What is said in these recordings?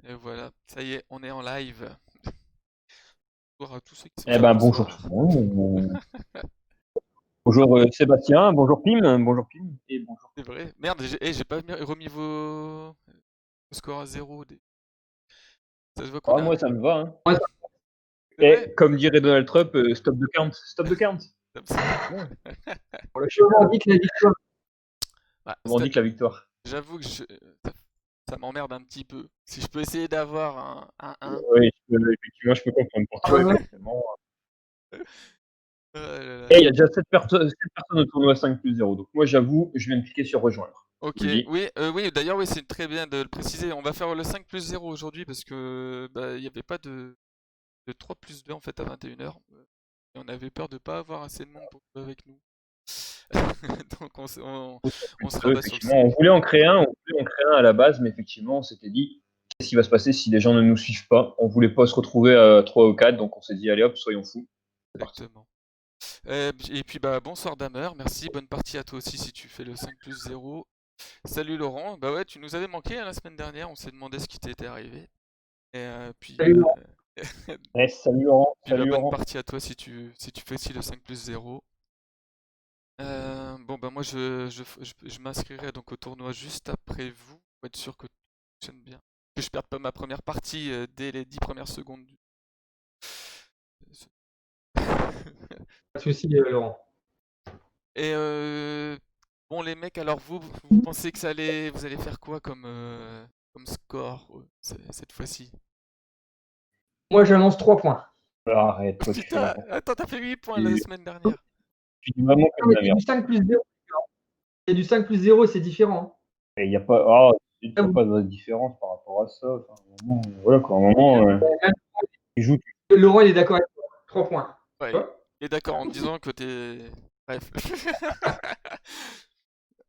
Et voilà, ça y est, on est en live. Bonjour à tous ceux qui sont Eh là, ben, bonjour tout bonsoir. le monde. Bonjour Sébastien, bonjour Pim, et bonjour. C'est vrai. Merde, j'ai pas remis vos scores à zéro. Ça se voit qu'on Ah, a. moi, ça me va. Hein. Ouais, C'est vrai? Et comme dirait Donald Trump, stop the count, stop the count. Ça me semble. Ouais, on lâche je pas, revendique la victoire. Bah, on dit que la victoire. j'avoue que ça m'emmerde un petit peu. Si je peux essayer d'avoir un 1. Oui, effectivement, je peux comprendre pour toi, Ouais. effectivement. Oh là là. Et il y a déjà 7 personnes au tournoi 5+0. Donc moi, j'avoue, je viens de cliquer sur rejoindre. Ok, Je vous le dis. oui, oui, d'ailleurs, oui, c'est très bien de le préciser. On va faire le 5+0 aujourd'hui parce que bah, il n'y avait pas de 3+2 en fait à 21h. Et on avait peur de pas avoir assez de monde pour jouer avec nous. Donc on se rabat sur le Effectivement, on voulait en créer un à la base, mais effectivement, on s'était dit, qu'est-ce qui va se passer si les gens ne nous suivent pas? On voulait pas se retrouver à 3 ou 4, donc on s'est dit, allez hop, soyons fous. C'est parti. exactement. Et puis bah bonsoir Damer, merci, bonne partie à toi aussi si tu fais le 5+0. Salut Laurent, bah ouais tu nous avais manqué hein, la semaine dernière, on s'est demandé ce qui t'était arrivé. Et puis, Salut, Laurent. Eh, salut Laurent, puis bah, salut bonne Laurent. partie à toi si tu fais aussi le 5+0. Bon bah moi je m'inscrirai donc au tournoi juste après vous, pour être sûr que tout fonctionne bien. Que je perde pas ma première partie dès les 10 premières secondes du... Pas de soucis, Laurent. Et bon les mecs, alors vous pensez que vous allez faire quoi comme score cette fois-ci? Moi, j'annonce 3 points. Arrête, toi, tu fais Putain, n'importe attends, t'as fait 8 points la quoi. semaine dernière. Tu dis vraiment Non, comme mais la c'est merde. du 5+0. C'est du 5+0, c'est différent. Et il n'y a pas, ah, il y Hein. a pas de différence par rapport à ça. Enfin, à un moment, voilà quoi, à un moment, tu joues. Laurent, il est d'accord avec toi. 3 points. Tu Ouais, vois. il est d'accord en me disant que t'es... Bref.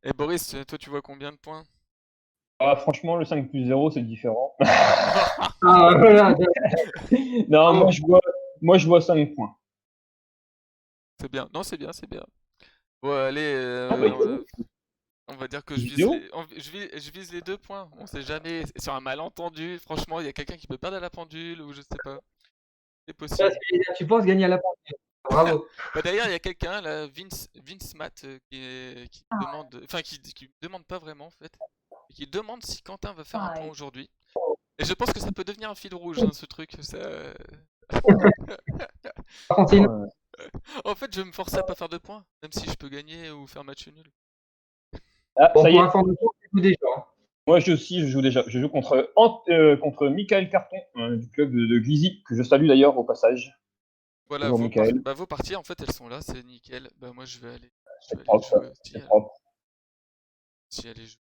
Et Boris, toi tu vois combien de points? Ah, franchement, le 5+0, c'est différent. Ah, voilà. Non, Bravo. moi, je vois 5 points. C'est bien, non c'est bien, c'est bien. Bon allez, Ah, bah, écoute, on va dire que je vise vidéo. je vise les 2 points. On sait jamais, sur un malentendu, franchement, il y a quelqu'un qui peut perdre à la pendule ou je sais pas. C'est Parce possible. que tu penses gagner à la portée. Bravo. Bah d'ailleurs, il y a quelqu'un là, Vince Matt, qui me demande, enfin qui me demande pas vraiment en fait, et qui demande si Quentin va faire un point aujourd'hui. Et je pense que ça peut devenir un fil rouge, hein, ce truc. Argentine. En fait, je vais me forcer à pas faire de points, même si je peux gagner ou faire match nul. Ah, Bon, ça y pour est. information, c'est tout déjà. Hein. Moi, je joue déjà. Je joue contre Michael Carton, du club de Glizy, que je salue d'ailleurs au passage. Voilà, Bonjour Michael. vos parties en fait, elles sont là, c'est nickel. Bah moi, je vais C'est aller propre, ça. jouer aussi, C'est propre. si aller jouer.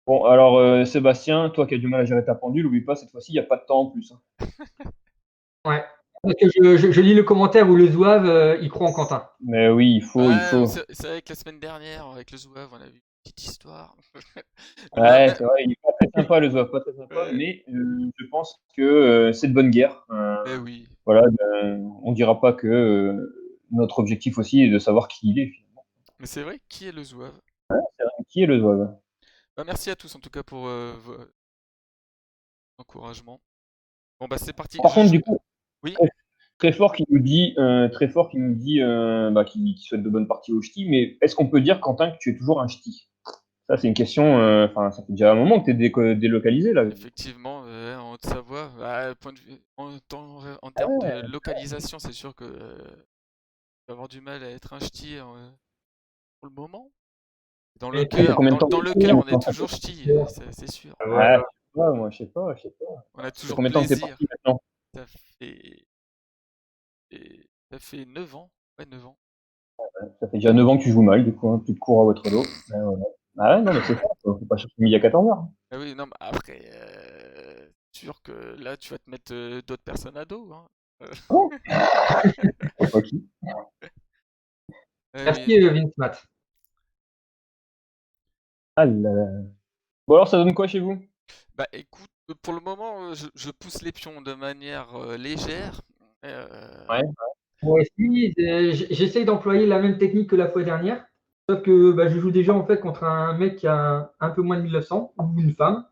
Bon, alors, Sébastien, toi qui as du mal à gérer ta pendule, oublie pas, cette fois-ci, il n'y a pas de temps en plus. Hein. Ouais. Parce que je lis le commentaire où le Zouave, il croit en Quentin. Mais oui, il faut, il Ouais, faut. c'est vrai que la semaine dernière, avec le Zouave, on a vu une petite histoire. Ouais, c'est vrai, il est pas très sympa, le Zouave, pas très sympa, Ouais. mais je pense que c'est de bonne guerre. Eh oui. Voilà, on dira pas que notre objectif aussi est de savoir qui il est, finalement. Mais c'est vrai, qui est le Zouave? C'est vrai, qui est le Zouave? Bah merci à tous en tout cas pour vos encouragements. Bon bah c'est parti. Par contre, du coup, Oui. très, très fort qui nous dit, qui souhaite de bonnes parties au ch'ti, mais est-ce qu'on peut dire, Quentin, que tu es toujours un ch'ti? Ça, c'est une question, enfin, ça fait déjà un moment que tu es délocalisé, là. Effectivement, en Haute-Savoie, bah, en termes de localisation, c'est sûr que va avoir du mal à être un ch'ti pour le moment. Dans le Et puis, Ça fait cœur, combien de temps dans que le tu es cœur, on est maintenant? toujours ch'ti, c'est sûr. Ouais, voilà. je sais pas, moi, je sais pas. On a Ça fait toujours combien de temps que tu es plaisir. parti maintenant? Ça fait, ça fait 9 ans. Ouais, 9 ans. Ça fait déjà 9 ans que tu joues mal, du coup, hein, plus de cours à votre dos. Voilà. Ah ouais, non, mais c'est ça, faut pas chercher midi à 14h. Ah oui, non, mais après, c'est sûr que là, tu vas te mettre d'autres personnes à dos, hein. Oh, c'est pas qui? Oui. Merci, Vince Matt. Ah là là. Bon, alors, ça donne quoi chez vous? Bah écoute, pour le moment, je pousse les pions de manière légère. Ouais. Moi aussi, j'essaye d'employer la même technique que la fois dernière. Sauf que bah, je joue déjà en fait contre un mec qui a un peu moins de 1900, ou une femme.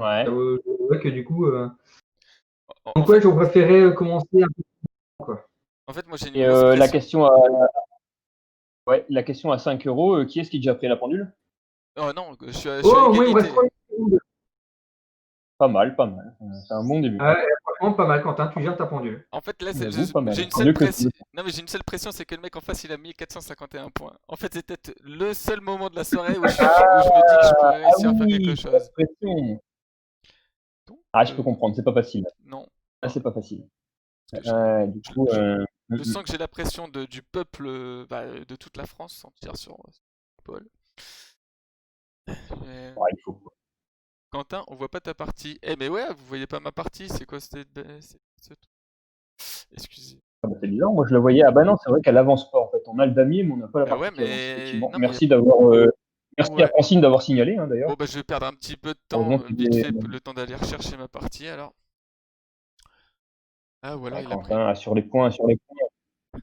Ouais. Je vois que du coup. En Donc fait, ouais, j'aurais préféré commencer un peu quoi. en fait, moi j'ai une Et grosse la pression. question la question à 5 euros, qui est-ce qui a déjà pris la pendule? Oh non, je suis à Oh, moi il me reste égalité. 3 secondes. Pas mal, pas mal. C'est un bon début. Ouais, franchement, pas mal, Quentin, tu gères ta pendule. En fait, là, J'avoue, pas j'ai mal. une Tant seule mieux que pression. Non, mais j'ai une seule pression, c'est que le mec en face, il a mis 451 points. En fait, c'était le seul moment de la soirée où où je me dis que je pourrais Ah réussir à faire quelque oui, la chose. pression. Donc, Ah, je peux comprendre, c'est pas facile. non. Ah, Non, c'est pas facile. parce que Du coup, je sens que j'ai la pression du peuple bah, de toute la France, sans tirer sur Paul. Mais, ouais, il faut. Quentin, on voit pas ta partie. Eh, mais ouais, vous voyez pas ma partie, c'est quoi Excusez. Ah bah, c'est bizarre, moi je la voyais. Ah bah non, c'est vrai qu'elle avance pas en fait. On a le damier, mais on n'a pas la Ah ouais, partie qui avance, mais. effectivement. Non, mais. Merci d'avoir. Merci à Ouais. Francine d'avoir signalé, hein, Bon, d'ailleurs. bah, je vais perdre un petit peu de temps, Heureusement qu'il vite est. fait, le temps d'aller rechercher ma partie alors. Ah, ou alors Ouais, il a pris. Quentin, sur les points, sur les points.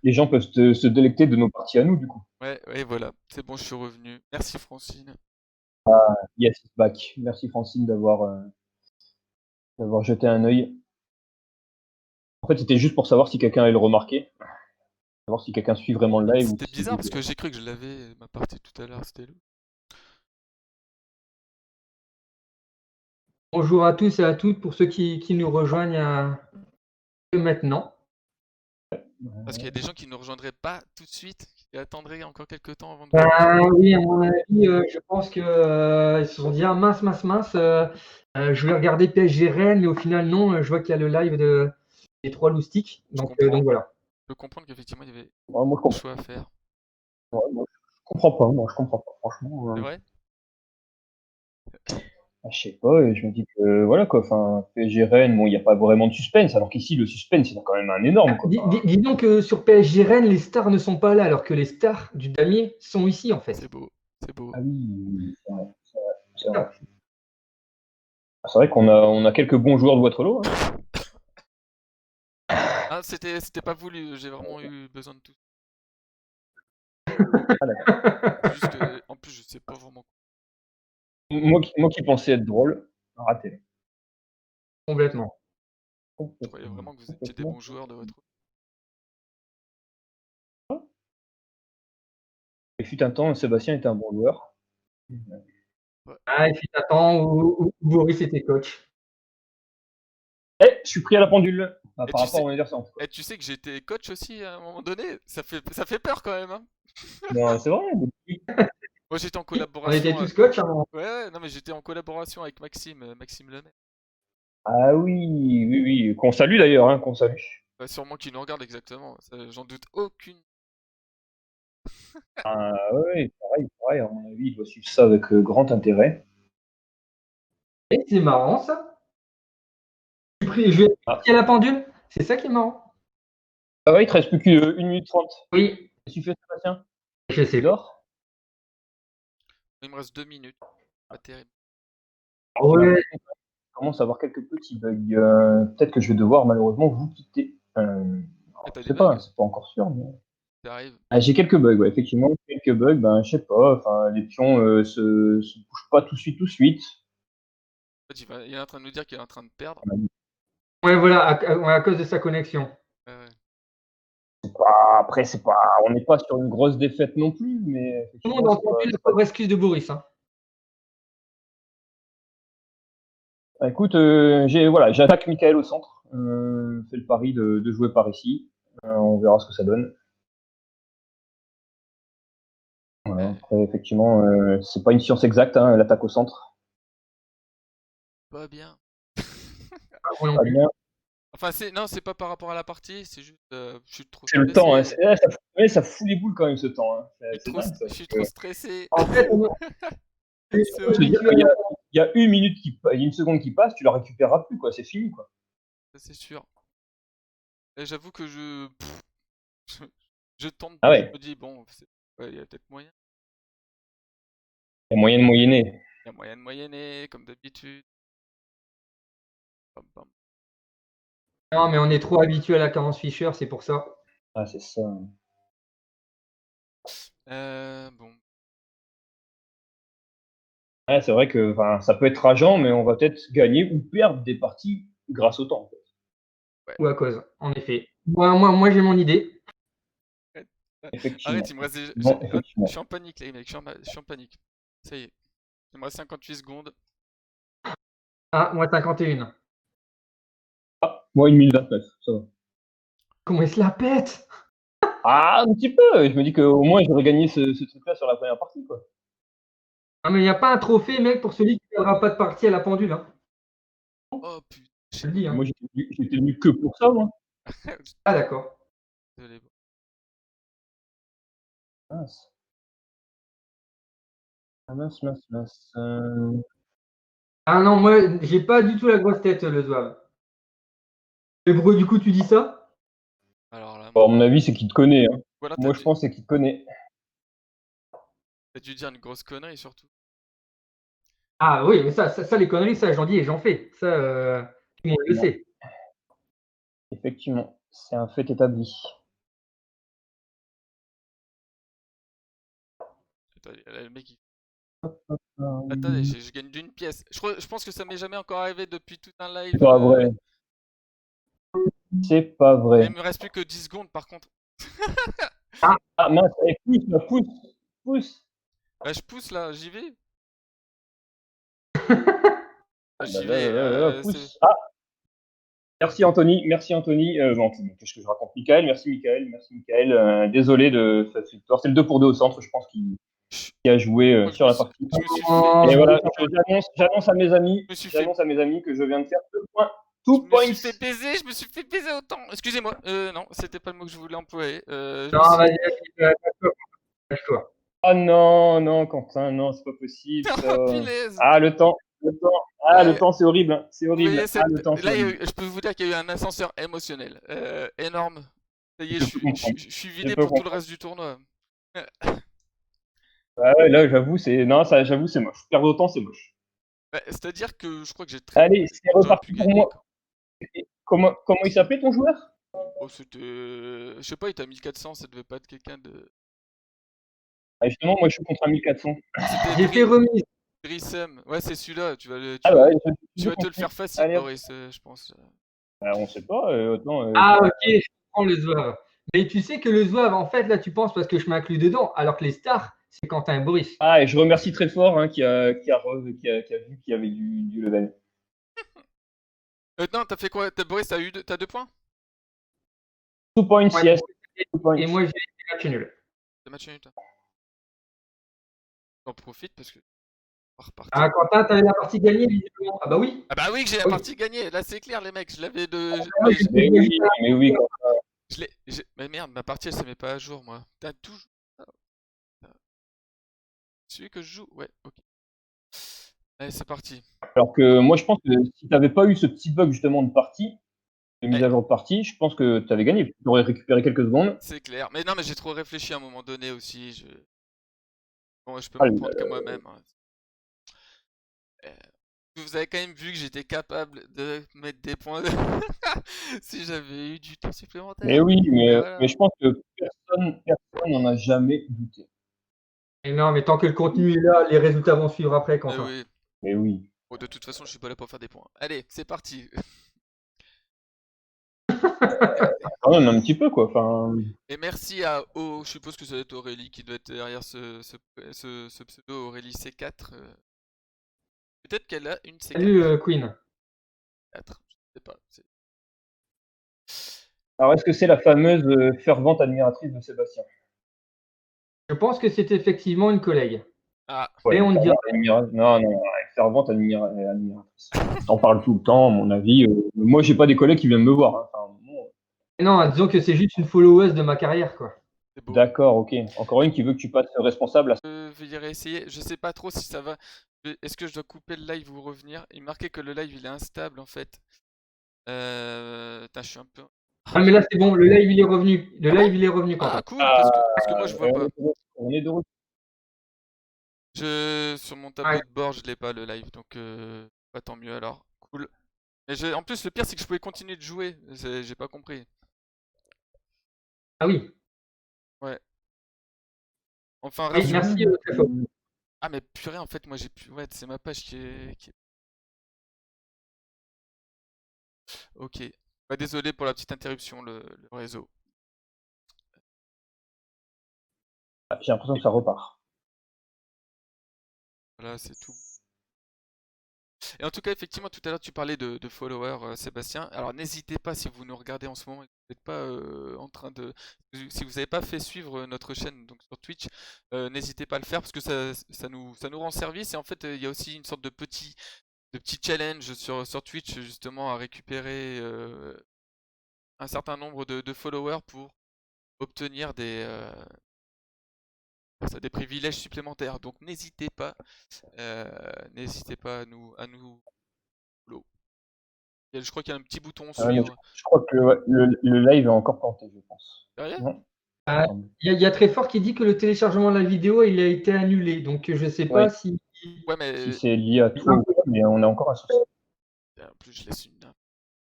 Les gens peuvent se délecter de nos parties à nous, du coup. Ouais, ouais, voilà, c'est bon, je suis revenu. Merci Francine. Yes, it's back. Merci Francine d'avoir jeté un œil. En fait, c'était juste pour savoir si quelqu'un allait le remarquer, savoir si quelqu'un suit vraiment le live ou C'était si bizarre c'était. parce que j'ai cru que je l'avais ma partie tout à l'heure, c'était loup. Bonjour à tous et à toutes pour ceux qui nous rejoignent maintenant. Parce qu'il y a des gens qui ne rejoindraient pas tout de suite, qui attendraient encore quelques temps avant de vous Ben rejoindre. oui, à mon avis, je pense que ils se sont dit ah, mince, mince, mince, je vais regarder PSG Rennes, mais au final non, je vois qu'il y a le live des trois loustiques. Je Donc comprends. voilà. Je peux comprendre qu'effectivement il y avait Ouais, moi, je un comprends. choix à faire. Ouais, moi, je comprends pas. Moi, je comprends pas. Franchement, C'est vrai? je sais pas. Et je me dis que voilà quoi. Enfin, PSG Rennes, bon, il n'y a pas vraiment de suspense. Alors qu'ici, le suspense, il est quand même un énorme quoi. Enfin, Disons que sur PSG Rennes, les stars ne sont pas là, alors que les stars du damier sont ici en C'est fait. beau, c'est beau. ah oui, oui, c'est vrai, c'est vrai. C'est vrai qu'on a quelques bons joueurs de Waterloo. Hein. Ah, c'était pas voulu, j'ai vraiment eu besoin de tout. Ah, d'accord. C'est juste que, en plus, je sais pas vraiment. Moi qui pensais être drôle, raté. Complètement. Je croyais Complètement. vraiment que vous étiez des Complètement. bons joueurs de votre. Il fut un temps, Sébastien était un bon joueur. Ouais. Ah, et puis t'attends où Boris était coach. Eh, je suis pris à la pendule Et par tu rapport sais, au anniversaire. et tu sais que j'étais coach aussi à un moment donné. Ça fait peur quand même, hein. Non, c'est vrai. Depuis. Moi, j'étais en On était collaboration. tous coachs à un moment. Ouais, ouais, non, mais j'étais en collaboration avec Maxime, Maxime Lemay. Ah oui, oui, oui. Qu'on salue d'ailleurs, hein, qu'on salue. Bah, sûrement qu'il nous regarde exactement. J'en doute aucune. Ah, ouais, ouais, pareil, pareil. À mon avis, il doit suivre ça avec grand intérêt. Et c'est marrant ça. Je vais Ah, à la pendule. C'est ça qui est marrant. ah ouais, il te reste plus qu'une minute 30. Oui, Qu'est-ce que tu fais, Sébastien? je Tu sais pas. dors? Il me reste 2 minutes. Pas terrible. J'ai Ouais, l'impression que je commence à avoir quelques petits bugs. Peut-être que je vais devoir malheureusement vous quitter. Et t'as Je des sais pas, hein, bugs? c'est pas encore sûr, mais. Ça arrive. Ah, j'ai quelques bugs, ouais, effectivement, quelques bugs, ben, je sais pas, enfin, les pions se bougent pas tout de suite, tout de suite. En fait, il est en train de nous dire qu'il est en train de perdre. ouais, voilà, à cause de sa connexion. Ouais, ouais. Après, c'est pas, on n'est pas sur une grosse défaite non plus, mais Tout le monde effectivement, a entendu la pauvre excuse de Boris. Hein. Écoute, voilà, j'attaque Michael au centre, fais le pari de jouer par ici, on verra ce que ça donne. Voilà, Mais après, effectivement, c'est pas une science exacte, hein, l'attaque au centre. pas bien. Moi non Pas plus. bien. Enfin, non, c'est pas par rapport à la partie, c'est juste, je suis trop C'est le temps, hein, stressé. ça fout les boules quand même ce temps. Hein. C'est dingue ça. Je suis trop stressé. En fait, on C'est est Se dire horrible. qu'il y a une minute il y a une seconde qui passe, tu la récupéreras plus, quoi. C'est fini, quoi. Ça, c'est sûr. Et j'avoue que je, je tente, Ah je ouais, me dis, bon, ouais, il y a peut-être moyen. il y a moyen de moyenner. Il y a moyen de moyenner, comme d'habitude. Pam, pam. Non, mais on est trop habitué à la Carence Fischer, c'est pour ça. Ah, c'est ça. Bon. Ouais, c'est vrai que enfin, ça peut être rageant, mais on va peut-être gagner ou perdre des parties grâce au temps, en fait. Ou à cause, en effet. Moi j'ai mon idée. Arrête, arrête, Effectivement. il me reste déjà. Bon, Je effectivement. suis en panique, les mecs, je suis en panique. Ça y est, il me reste 58 secondes. Ah, moi 51. Moi, 1029, ça va. Comment il se la pète? Ah, un petit peu! Je me dis qu'au moins, j'aurais gagné ce truc-là sur la première partie, quoi. Ah, mais il n'y a pas un trophée, mec, pour celui qui ne perdra pas de partie à la pendule, hein. Oh putain, Je te le dis, hein. Moi, j'étais venu que pour ça, moi. Ah, d'accord. désolé. Mince. Ah, mince, mince, mince. Ah non, moi, j'ai pas du tout la grosse tête, le zouave. Mais pourquoi du coup tu dis ça? Alors là, Bon, à mon avis, c'est qu'il te connaît, hein. voilà, Moi, je pense que c'est qu'il te connaît. t'as dû dire une grosse connerie surtout. Ah oui, mais ça les conneries, ça j'en dis et j'en fais. Ça, tout le monde le Non, sait. effectivement, c'est un fait établi. Attends, là, le mec, attendez, Hum, je gagne d'une pièce. Je pense que ça m'est jamais encore arrivé depuis tout un C'est live. pas vrai. C'est pas Et il vrai. me reste plus que 10 secondes par contre. Ah, mince, eh, pousse, là, pousse, pousse. Bah, je pousse là, j'y vais. Ah, bah, J'y vais. pousse. Ah, merci Anthony, merci Anthony. Bon, qu'est-ce que je raconte, Michael? Merci Michael, merci Michael. Désolé de cette victoire. C'est le 2 pour 2 au centre, je pense, Je qui a joué crois que sur la partie. je me suis fait. Oh, Et bon, voilà, j'annonce à mes amis, Je me suis fait. j'annonce à mes amis que je viens de faire 2 points, Je 2 me points. suis fait baiser, je me suis fait baiser autant. Excusez-moi. Non, c'était pas le mot que je voulais employer. Je non, me suis. vas-y, lâche-toi, lâche-toi. Ah non, non, Quentin, non, c'est pas possible ça. Oh, punaise. Ah, le temps, le temps. Ah, le Ouais. temps, c'est horrible, hein, c'est Vous voyez, horrible. Ah, le temps, c'est là, horrible. je peux vous dire qu'il y a eu un ascenseur émotionnel énorme. Ça y est, Je peux comprendre. je suis Je vidé peux pour tout le comprendre. reste du tournoi. Ah ouais, là, j'avoue, non, ça, j'avoue, c'est moche. Perdre autant, c'est moche. Bah, c'est-à-dire que je crois que Allez, c'est j'aurais pu reparti pour gagner, moi. quoi. Comment il s'appelait ton joueur? Oh, c'était. Je sais pas, il t'a 1400, ça devait pas être quelqu'un de. Ah, justement, moi, je suis contre un 1400. C'était J'ai fait remise. Drissem. Ouais, c'est celui-là. Ah bah, ouais, je Tu veux vas te le continuer. faire facile, Allez, hop. Boris, je pense. On sait pas, autant. Ah ok, je prends le zouave. Mais tu sais que le zouave, en fait, là tu penses parce que je m'inclus dedans, alors que les stars, c'est Quentin et Boris. Ah, et je remercie très fort hein, qui a vu qu'il y avait du level. Non, t'as fait quoi? Boris, t'as 2 points? 2 points, Ouais, yes. 2 et points. moi j'ai fait match nul. T'as match nul, toi. T'en profites parce que on va repartir. Ah Quentin, t'avais la partie gagnée, visiblement. Ah bah oui. Ah bah oui, que j'ai la Oui. partie gagnée. Là, c'est clair, les mecs. Je l'avais de. Moi, Mais j'ai Mais joué oui, juste à mais oui. Mais merde, ma partie, elle se met pas à jour, moi. T'as toujours. Celui que je joue? Ouais, ok. Allez, c'est parti. Alors que moi, je pense que si t'avais pas eu ce petit bug justement de partie, de mise Ouais, à jour de partie, je pense que t'avais gagné. Tu aurais récupéré quelques secondes. c'est clair. Mais non, mais j'ai trop réfléchi à un moment donné aussi. Bon, je peux Ah, m'en prendre qu'à moi-même, hein. Euh, Vous avez quand même vu que j'étais capable de mettre des points si j'avais eu du temps mais supplémentaire. oui, Et mais voilà. je pense que personne n'en a jamais douté. Et non, mais tant que le contenu est là, les résultats vont suivre après, Mais Quentin. oui. Mais oui. Bon, de toute façon, je suis pas là pour faire des points. Allez, c'est parti. Quand même un petit peu quoi. Enfin, Et merci à O, je suppose que ça doit être Aurélie qui doit être derrière ce pseudo Aurélie C4. Peut-être qu'elle a une Salut C4. Queen. 4, je sais pas. alors est-ce que c'est la fameuse fervente admiratrice de Sébastien? Je pense que c'est effectivement une collègue. Ah, Mais Ouais, on ne dira non, non, fervente admiratrice. T'en parles tout le temps, à mon avis. Moi, j'ai pas des collègues qui viennent me voir, hein. Enfin, bon, non, disons que c'est juste une followeuse de ma carrière, quoi. c'est beau. d'accord, ok. Encore Mais une qui veut que tu passes responsable. je vais essayer. Je sais pas trop si ça va. Est-ce que je dois couper le live ou revenir? Il marquait que le live il est instable en fait. Putain, je suis un peu. Ah, mais là, c'est bon, le live, il est revenu. Le Ah bon? live, il est revenu, Ah Quentin. cool, Ah, parce que moi je vois pas. on est de retour. Sur mon Ah, tableau de bord, je l'ai pas le live, donc pas tant mieux alors. Cool. Mais en plus, le pire c'est que je pouvais continuer de jouer. J'ai pas compris. ah oui. Ouais. Enfin, Oui, rassure. merci très fort. Ah, mais purée, en fait, moi j'ai pu. Ouais, c'est ma page qui est. Ok. Bah, désolé pour la petite interruption, le réseau. Ah, j'ai l'impression que ça repart. Voilà, c'est tout. Et en tout cas, effectivement, tout à l'heure, tu parlais de followers, Sébastien. Alors, n'hésitez pas, si vous nous regardez en ce moment et que vous n'êtes pas en train de. Si vous n'avez pas fait suivre notre chaîne donc sur Twitch, n'hésitez pas à le faire parce que ça nous rend service. Et en fait, il y a aussi une sorte de petit challenge sur Twitch, justement, à récupérer un certain nombre de followers pour obtenir des privilèges supplémentaires. Donc, n'hésitez pas à nous follow. Je crois qu'il y a un petit bouton Ah ouais, mais suivre. je crois que ouais, le live est encore tenté, je pense. Derrière? Non? Ah, il y a très fort qui dit que le téléchargement de la vidéo il a été annulé. Donc je sais pas Oui, si. Ouais, si mais c'est lié à toi ou quoi, mais on a encore un souci. en plus je laisse une.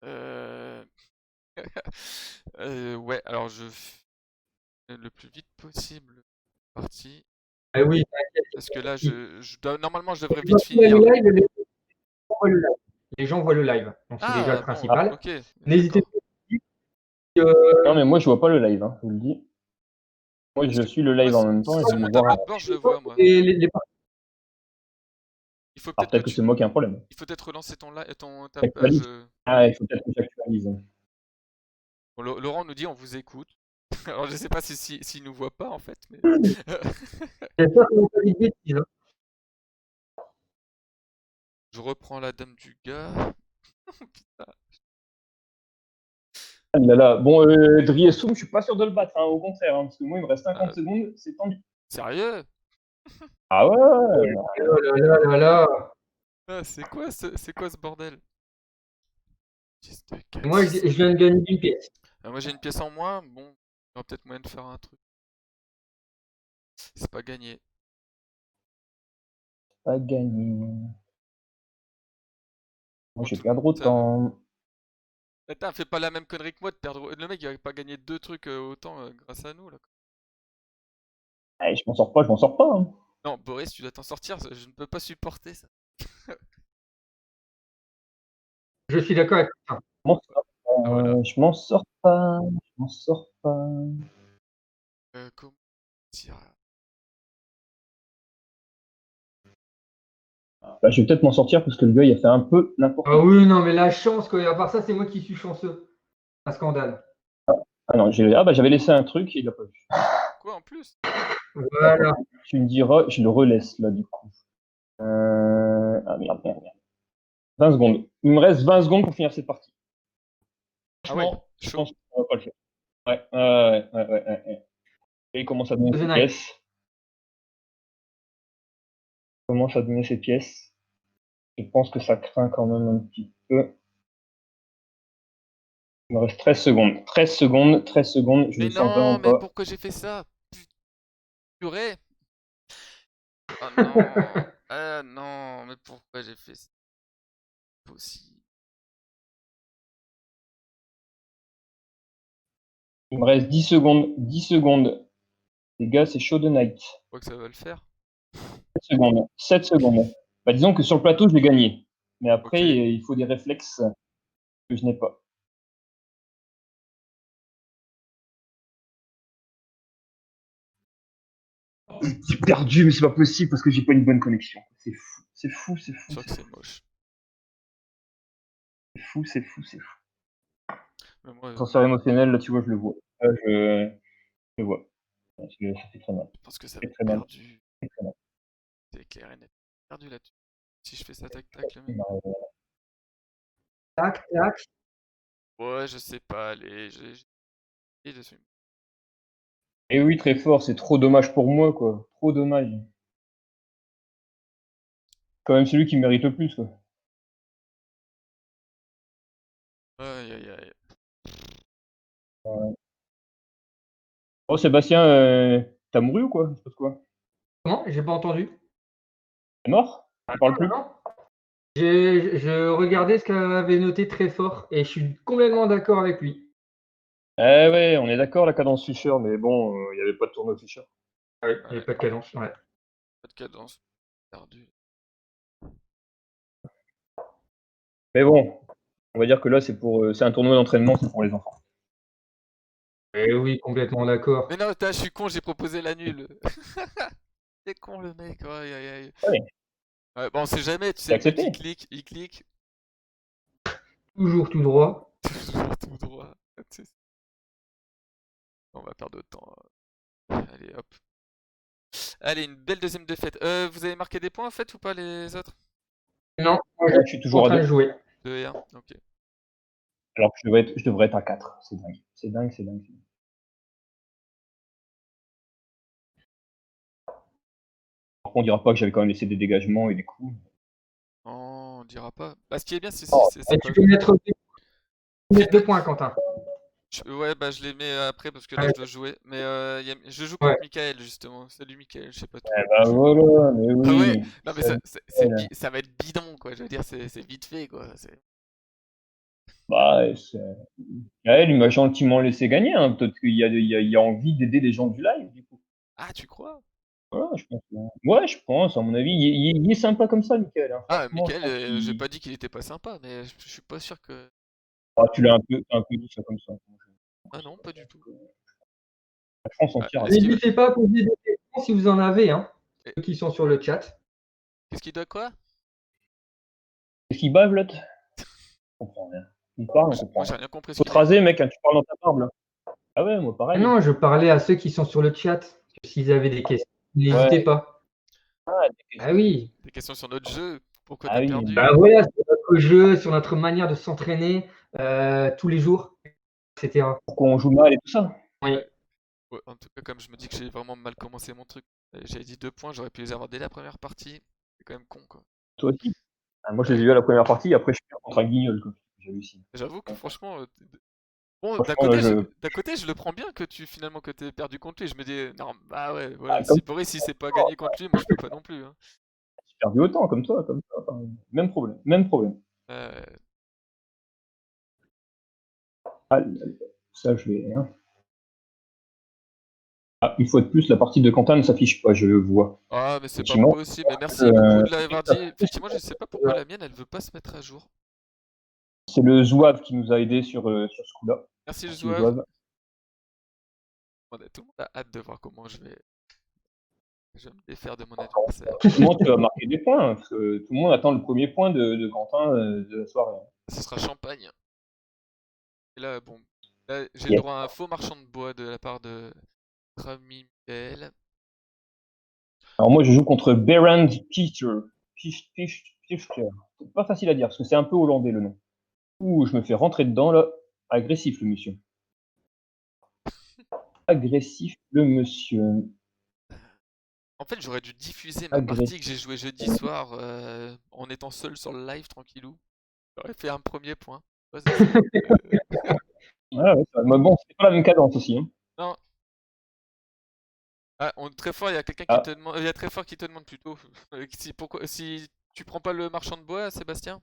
Euh... Ouais, alors je fais le plus vite possible partie Ah oui, parce que là si. normalement je Quand devrais tu vois vite qu'il y a le finir. live, les gens voient le live. Les gens voient le live. Donc c'est déjà le Ah bon, principal. ok, N'hésitez d'accord. pas que Non, mais moi, je vois pas le live, hein, je vous le dis. Moi, Parce je que suis le moi live en même temps et je sur vais mon voir. tableau de bord je le vois moi. les Il faut Alors, peut-être que peut-être que c'est moi qui ai un problème. il faut peut-être relancer ta page. J'actualise. Ah, il faut peut-être que j'actualise. Bon, Laurent nous dit on vous écoute. Alors je sais pas s'il nous voit pas en fait, mais j'espère que vous pas dit de bêtises, hein. je reprends la dame du gars. Putain. Ah là là. Bon, Driessoum, je suis pas sûr de le battre, hein, au contraire, hein, parce que moi, il me reste 50 secondes, c'est tendu. Sérieux? Ah ouais, ouais, ouais. Oh là là là là. Ah, c'est quoi ce bordel? 10 de 4, Moi, 6. je viens de gagner une pièce. Moi j'ai une pièce en moins, bon, il y aura peut-être moyen de faire un truc. C'est pas gagné. Pas gagné. Moi, En je vais tout perdre cas, autant. attends, fais pas la même connerie que moi de perdre. Le mec il va pas gagner deux trucs autant grâce à nous là. Eh, je m'en sors pas, je m'en sors pas, hein. Non, Boris, tu dois t'en sortir, je ne peux pas supporter ça. Je suis d'accord avec toi. Je m'en sors Ah voilà. pas, je m'en sors pas, je m'en sors pas. Comment dire? Bah, je vais peut-être m'en sortir parce que le gars, il a fait un peu n'importe Ah quoi. oui, non, mais la chance, quoi. À part ça, c'est moi qui suis chanceux. Un scandale. Ah non, bah, j'avais laissé un truc et il a pas vu. Quoi en plus? Voilà. Tu me diras, je le relaisse là du coup. Ah merde, merde, merde. 20 secondes. Il me reste 20 secondes pour finir cette partie. Ah ouais, Franchement, je chaud. pense qu'on va pas le faire. Ouais, ouais. Et il commence à donner The ses Night. pièces. Il commence à donner ses pièces. Je pense que ça craint quand même un petit peu. Il me reste 13 secondes. 13 secondes, 13 secondes. Je Mais le sens non, vraiment mais pas. pourquoi j'ai fait ça? Purée. Oh non. Ah non, mais pourquoi j'ai fait ça? Possible. Il me reste 10 secondes. 10 secondes. Les gars, c'est chaud de night. Je crois que ça va le faire. 7 secondes. 7 secondes. Bah, disons que sur le plateau, je l'ai gagné. Mais après, Ok. il faut des réflexes que je n'ai pas. J'ai perdu, mais c'est pas possible parce que j'ai pas une bonne connexion. C'est fou, c'est fou, c'est Je fou, crois que c'est c'est moche. fou, c'est fou, c'est fou. Mais moi, Transfert émotionnel, là, tu vois, je le vois. Là, je le vois. Parce que ça fait très mal. je pense que ça Ça va fait être très mal. perdu. Ça fait très mal. C'est clair et net. Perdu là-dessus. Si je fais ça tac tac, le mec. Tac, tac. Ouais, je sais pas, allez, j'ai dessus. Et oui, très fort, c'est trop dommage pour moi, quoi. Trop dommage. Quand même celui qui mérite le plus, quoi. Aïe aïe aïe. Ouais. Oh, Sébastien, t'as mouru ou quoi? Il se passe quoi? Comment? J'ai pas entendu. T'es mort? Tu parles plus? Non. Je regardais ce qu'avait noté très fort et je suis complètement d'accord avec lui. Eh ouais, on est d'accord, la cadence Fischer, mais bon, il n'y avait pas de tournoi Fischer. Ah oui, il n'y Ouais, avait pas de cadence. Ouais. pas de cadence. perdu. Mais bon, on va dire que là, c'est un tournoi d'entraînement, c'est pour les enfants. Eh oui, complètement d'accord. Mais non, je suis con, j'ai proposé la nulle. C'est con le mec, aïe aïe aïe. Ouais, Ouais, bon, on sait jamais, tu sais, c'est le mec accepté. il clique, Toujours tout droit. toujours tout droit. Tu sais, on va perdre de temps. Allez, hop. Allez, une belle deuxième défaite. Vous avez marqué des points en fait ou pas les autres? Non, moi Ouais, je je suis suis en toujours à train 2. de jouer. 2 et 1, ok. Alors que je devrais être à 4. C'est dingue. C'est dingue, c'est dingue. Par contre, on dira pas que j'avais quand même laissé des dégagements et des coups. Non, on dira pas. Bah, ce qui est bien, Oh, c'est Et pas tu peux mettre Fais pas- 2 points, Quentin. Ouais, bah je les mets après parce que là Ouais. je dois jouer. Mais je joue Ouais. contre Michael justement. Salut Michael, je sais pas eh trop. ben voilà, mais Ah ouais, oui. non mais Ça, ça va être bidon quoi. Je veux dire, c'est vite fait quoi. bah, elle, il m'a gentiment laissé gagner. Hein. Peut-être qu'il y a envie d'aider les gens du live, du coup. Ah, tu crois? Ouais, je pense. Ouais, je pense, à mon avis. Il est sympa comme ça, Michael. Hein. Ah, Franchement, je Michael, pense j'ai qu'il. pas dit qu'il était pas sympa, mais je suis pas sûr que. Ah, t'as un peu dit ça comme ça. Ah non, pas du tout. La France Ah, entière. N'hésitez pas à poser des questions si vous en avez, hein, eh, ceux qui sont sur le chat. qu'est-ce qu'il doit quoi? Qu'est-ce qu'il bave, l'autre? On comprend rien. Il parle, on Moi comprend j'ai rien. rien compris ce Faut qu'il te a dit. raser, mec, quand tu parles dans ta barbe, là. Ah ouais, moi, Ah pareil. non, je parlais à ceux qui sont sur le chat. S'ils avaient des questions, n'hésitez Ouais. pas. Ah, des Ah questions. oui. Des questions sur notre jeu, pourquoi Ah t'as oui. perdu? Bah voilà, sur notre jeu, sur notre manière de s'entraîner tous les jours, etc. Pourquoi on joue mal et tout ça. Oui. Ouais. Ouais, en tout cas, comme je me dis que j'ai vraiment mal commencé mon truc, j'avais dit 2 points, j'aurais pu les avoir dès la première partie. C'est quand même con quoi. Toi aussi. Ah, moi, je les ai Ouais. eu à la première partie, après, je perds contre un guignol, quoi. J'ai réussi. J'avoue que franchement, bon, Franchement, là, je. d'un côté, je le prends bien que tu finalement que t'aies perdu contre lui. Je me dis, non, bah ouais, Ah, voilà, comme si Boris il s'est pas gagné contre lui, moi je peux pas non plus. Hein. j'ai perdu autant, comme toi, comme ça. Enfin, même problème. Même problème. Euh, Ah, ça, je vais. Hein. Ah, une fois de plus, la partie de Quentin ne s'affiche pas, je le vois. Ah, mais c'est pas Effectivement. possible. Mais merci beaucoup de l'avoir dit. C'est Effectivement, je sais pas pourquoi la mienne elle veut pas se mettre à jour. le Zouave qui nous a aidé sur ce coup-là. Merci le Merci le Zouave. Zouave. Tout le monde a hâte de voir comment je vais me défaire de mon adversaire. Comment tu vas marquer des points? Hein, parce que tout le monde attend le premier point de Quentin de la soirée. Ce sera champagne. Et là, bon, là, j'ai le Yes. droit à un faux marchand de bois de la part de notre ami Michael. Alors moi, je joue contre Berend Peter. Peter. C'est pas facile à dire, parce que c'est un peu hollandais le nom. Ouh, je me fais rentrer dedans, là. Agressif, le monsieur. Agressif, le monsieur. En fait, j'aurais dû diffuser ma partie Agressif. que j'ai joué jeudi soir en étant seul sur le live, tranquillou. J'aurais fait un premier point. Ouais, Ouais, ouais, mais bon, c'est pas la même cadence aussi. Hein. non. Ah, très fort, il y a quelqu'un qui Ah, te demande. Il y a très fort qui te demande plutôt. Si tu prends pas le marchand de bois, Sébastien?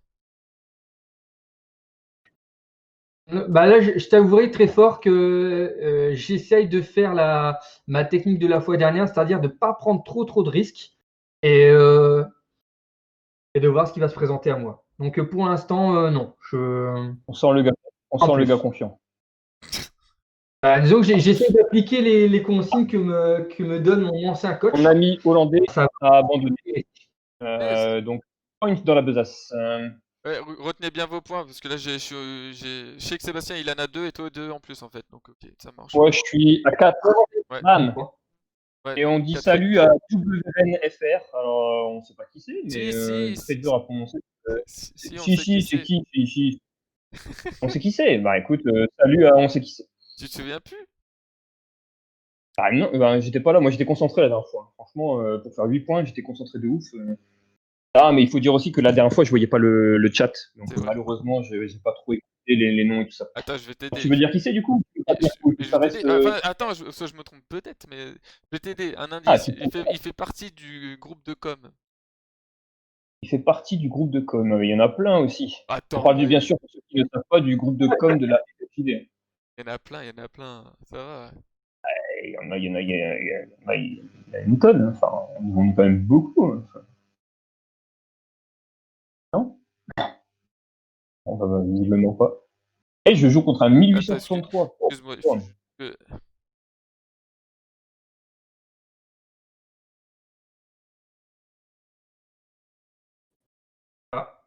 Bah là, je t'avouerai très fort que j'essaye de faire ma technique de la fois dernière, c'est-à-dire de ne pas prendre trop de risques et, euh, et de voir ce qui va se présenter à moi. Donc pour l'instant, non. on sent le gars, En plus. confiant. Bah, disons que j'essaie d'appliquer les consignes que me donne mon ancien coach. Mon ami hollandais Ça a abandonné. Yes. Donc, point dans la besace. Ouais, retenez bien vos points, parce que là, je sais que Sébastien, il en a 2 et toi 2 en plus, en fait. Donc, ok, ça marche. Ouais, je suis à 4. Ouais, Bam. ouais. Et on dit 4 salut à WNFR. Alors, on sait pas qui c'est, mais très dur à prononcer. Si, on Si, sait qui si, c'est c'est. qui? Si. On sait qui c'est. Bah écoute, salut à on sait qui c'est. Tu te souviens plus? Ah non, bah, j'étais pas là. Moi, j'étais concentré la dernière fois. Franchement, pour faire 8 points, j'étais concentré de ouf. Ah, mais il faut dire aussi que la dernière fois, je voyais pas le chat. Donc, C'est vrai. malheureusement, j'ai pas trop écouté les noms et tout ça. Attends, je vais t'aider. Tu veux dire qui c'est du coup? Je vais Ça t'aider. reste. Enfin, attends, soit je me trompe peut-être, mais je vais t'aider. Un Ah, indice. Il fait partie du groupe de com. il fait partie du groupe de com. Il y en a plein aussi. On Attends, parle bien ouais. sûr pour ceux qui ne savent pas du groupe de com de la FFID. Il y en a plein, il y en a plein. Ça va. Il y en a une tonne. Enfin, on en est quand même beaucoup. Enfin, Non? On va visiblement pas. Et je joue contre un Attends, 1863. Oh, excuse-moi. putain. Ah.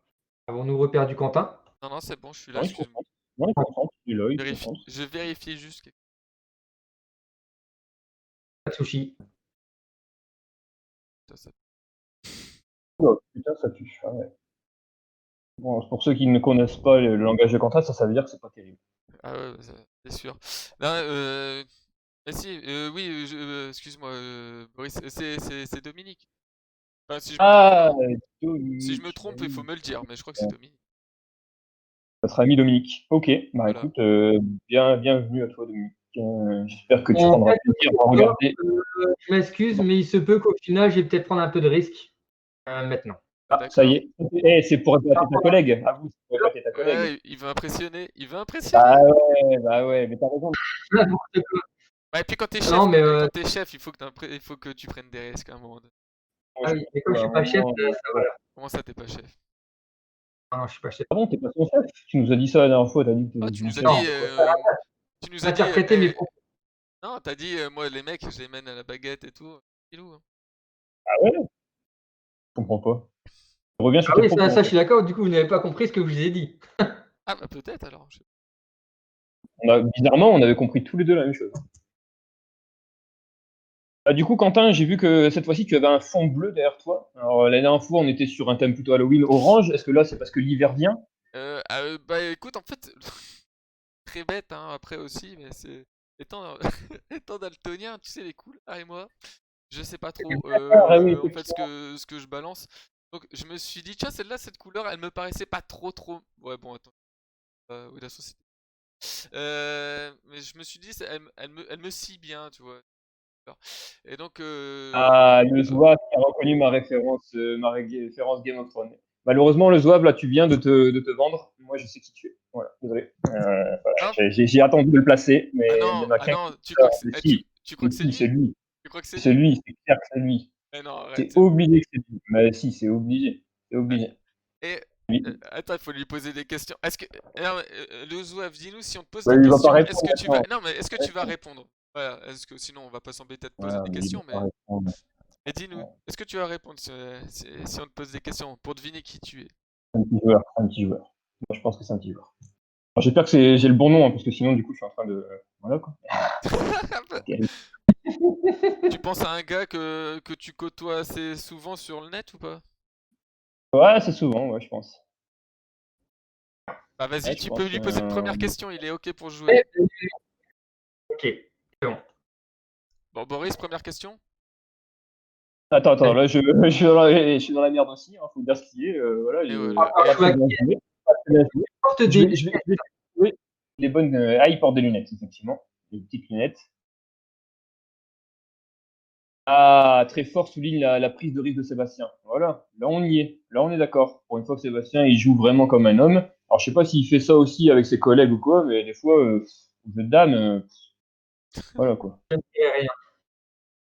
Avons-nous reperdu Quentin? Non, c'est bon, je suis là, Non, il se excuse-moi. concentre. Non, il se concentre. Il est là, il se Vérifie. concentre. Je vérifie juste. Pas de sushi. Ça. Oh, putain, ça tue. Ah ouais. Bon, pour ceux qui ne connaissent pas le langage de Quentin, ça veut dire que c'est pas terrible. Ah ouais, c'est sûr. Non, mais si, oui, excuse-moi, Boris, c'est Dominique. Enfin, si je me Ah, trompe, hein. Si je Dominique. me trompe, il faut me le dire, mais je crois que c'est Dominique. Ça sera ami Dominique. Ok, bah Voilà. écoute, bienvenue à toi Dominique. J'espère que tu En prendras fait, plaisir à regarder. je m'excuse, mais il se peut qu'au final, je vais peut-être prendre un peu de risque maintenant. Ah, ça y D'accord. est. Eh, c'est pour épater ta collègue. À vous, c'est pour épater ta collègue. Ouais, il veut impressionner. Il veut impressionner. Bah ouais, mais t'as raison. Ouais, et puis quand t'es chef, Non, mais quand t'es chef, il faut que tu prennes des risques à un moment donné. ah oui, mais comme je suis pas chef, ça va. Comment ça, t'es pas chef? Ah non, je suis pas chef. Ah bon, t'es pas son chef? Tu nous as dit ça la dernière fois, t'as dit que Ah, t'étais tu nous as chef. dit, Non. tu nous as dit, Interpréter mes propos. non, t'as dit, moi les mecs, je les mène à la baguette et tout. Filou, hein. Ah ouais? Je comprends pas. Je reviens sur Ah tes oui, propos. ça, je suis d'accord. Du coup, vous n'avez pas compris ce que je vous ai dit. Ah bah peut-être alors. Bizarrement, on avait compris tous les deux la même chose. Ah, du coup, Quentin, j'ai vu que cette fois-ci, tu avais un fond bleu derrière toi. Alors, la dernière fois, on était sur un thème plutôt Halloween orange. Est-ce que là, c'est parce que l'hiver vient? Bah écoute, en fait, très bête hein, après aussi, mais c'est étant étant daltonien, tu sais les couleurs et moi, je sais pas trop Ah oui, en fait ce que je balance. Donc je me suis dit tiens celle-là cette couleur, elle me paraissait pas trop. Ouais bon attends. Oui la société. Mais je me suis dit elle me scie bien, tu vois. Et donc Ah, le Zouave qui a reconnu ma référence Game of Thrones. Malheureusement, le Zouave, là, tu viens de te vendre. Moi, je sais qui tu es. Voilà, désolé. Voilà, ah, j'ai attendu de le placer, mais il y en a ah qu'un non, qui tu crois que c'est mais si, tu crois mais que c'est si, c'est lui? lui. Tu crois que c'est C'est lui? lui, c'est clair que c'est lui. Mais non, arrête, C'est c'est bon. obligé que c'est lui. Mais si, c'est obligé. C'est obligé. Et Oui. attends, il faut lui poser des questions. Est-ce que non, le Zouave, dis-nous si on te pose Ouais, des il va pas questions, est-ce répondre que tu vas maintenant. non mais est-ce que tu vas répondre? Voilà, est-ce que sinon on va pas s'embêter à te Ouais, poser des mais il va questions, pas mais répondre. dis-nous, est-ce que tu vas répondre si on te pose des questions pour deviner qui tu es? C'est un petit joueur, c'est un petit joueur. Moi, je pense que c'est un petit joueur. Alors, j'espère que j'ai le bon nom, hein, parce que sinon, du coup, je suis en train de. Voilà, quoi. Terrible. Tu penses à un gars que tu côtoies assez souvent sur le net ou pas? Ouais, c'est souvent, ouais, je pense. Bah vas-y, Ouais, je tu peux pense. lui poser une première question, il est OK pour jouer. Ok, c'est bon. Bon, Boris, première question? Attends, là, je suis dans la merde aussi, hein, faut dire ce qui est. Voilà, Et je voilà. Encore pas très choix bien joué. Pas très bien joué. porte Je des vais, je vais, je vais trouver les bonnes. Ah, il porte des lunettes, effectivement. Des petites lunettes. Ah, très fort souligne la prise de risque de Sébastien. Voilà, là on y est. Là on est d'accord. Pour une fois que Sébastien il joue vraiment comme un homme. Alors je sais pas s'il fait ça aussi avec ses collègues ou quoi, mais des fois, au jeu de dames, voilà quoi. rien.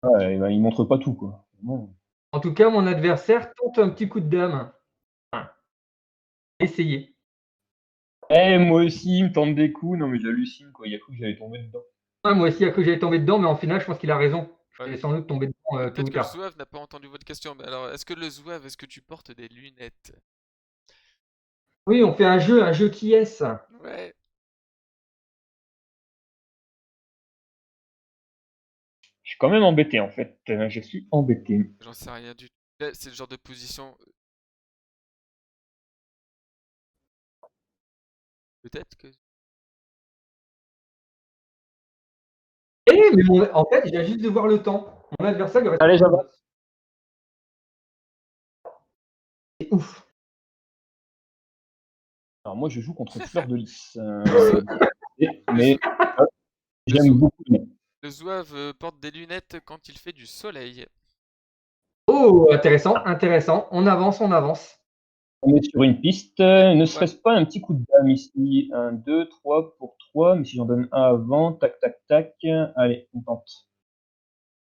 Ouais, ben, il montre pas tout quoi. Bon. En tout cas, mon adversaire tente un petit coup de dame. Essayez. Eh, moi aussi, il me tente des coups. Non mais j'hallucine quoi. Il a cru que j'allais tomber dedans. Ouais, moi aussi, après, j'allais tomber dedans, mais en final, je pense qu'il a raison. Je Ouais. vais sans doute tomber dedans tôt Peut-être ou que le tard. Zouave n'a pas entendu votre question, mais alors, est-ce que tu portes des lunettes? Oui, on fait un jeu qui est-ce? Ouais. Je suis quand même embêté en fait. Je suis embêté. J'en sais rien du tout. Là, c'est le genre de position. Peut-être que. Mais en fait, il vient juste de voir le temps. Mon adversaire, il reste. Allez, j'avance. C'est ouf. Alors moi je joue contre Fleur de Lys. Le, Mais Zou- le, j'aime Zou- beaucoup. le Zouave porte des lunettes quand il fait du soleil. Oh, intéressant, intéressant. On avance, on avance. On est sur une piste. Et- Ne ouais, serait-ce pas un petit coup de dame ici? 1, 2, 3 pour 3. Mais si j'en donne un avant, tac, tac, tac. Allez, on tente.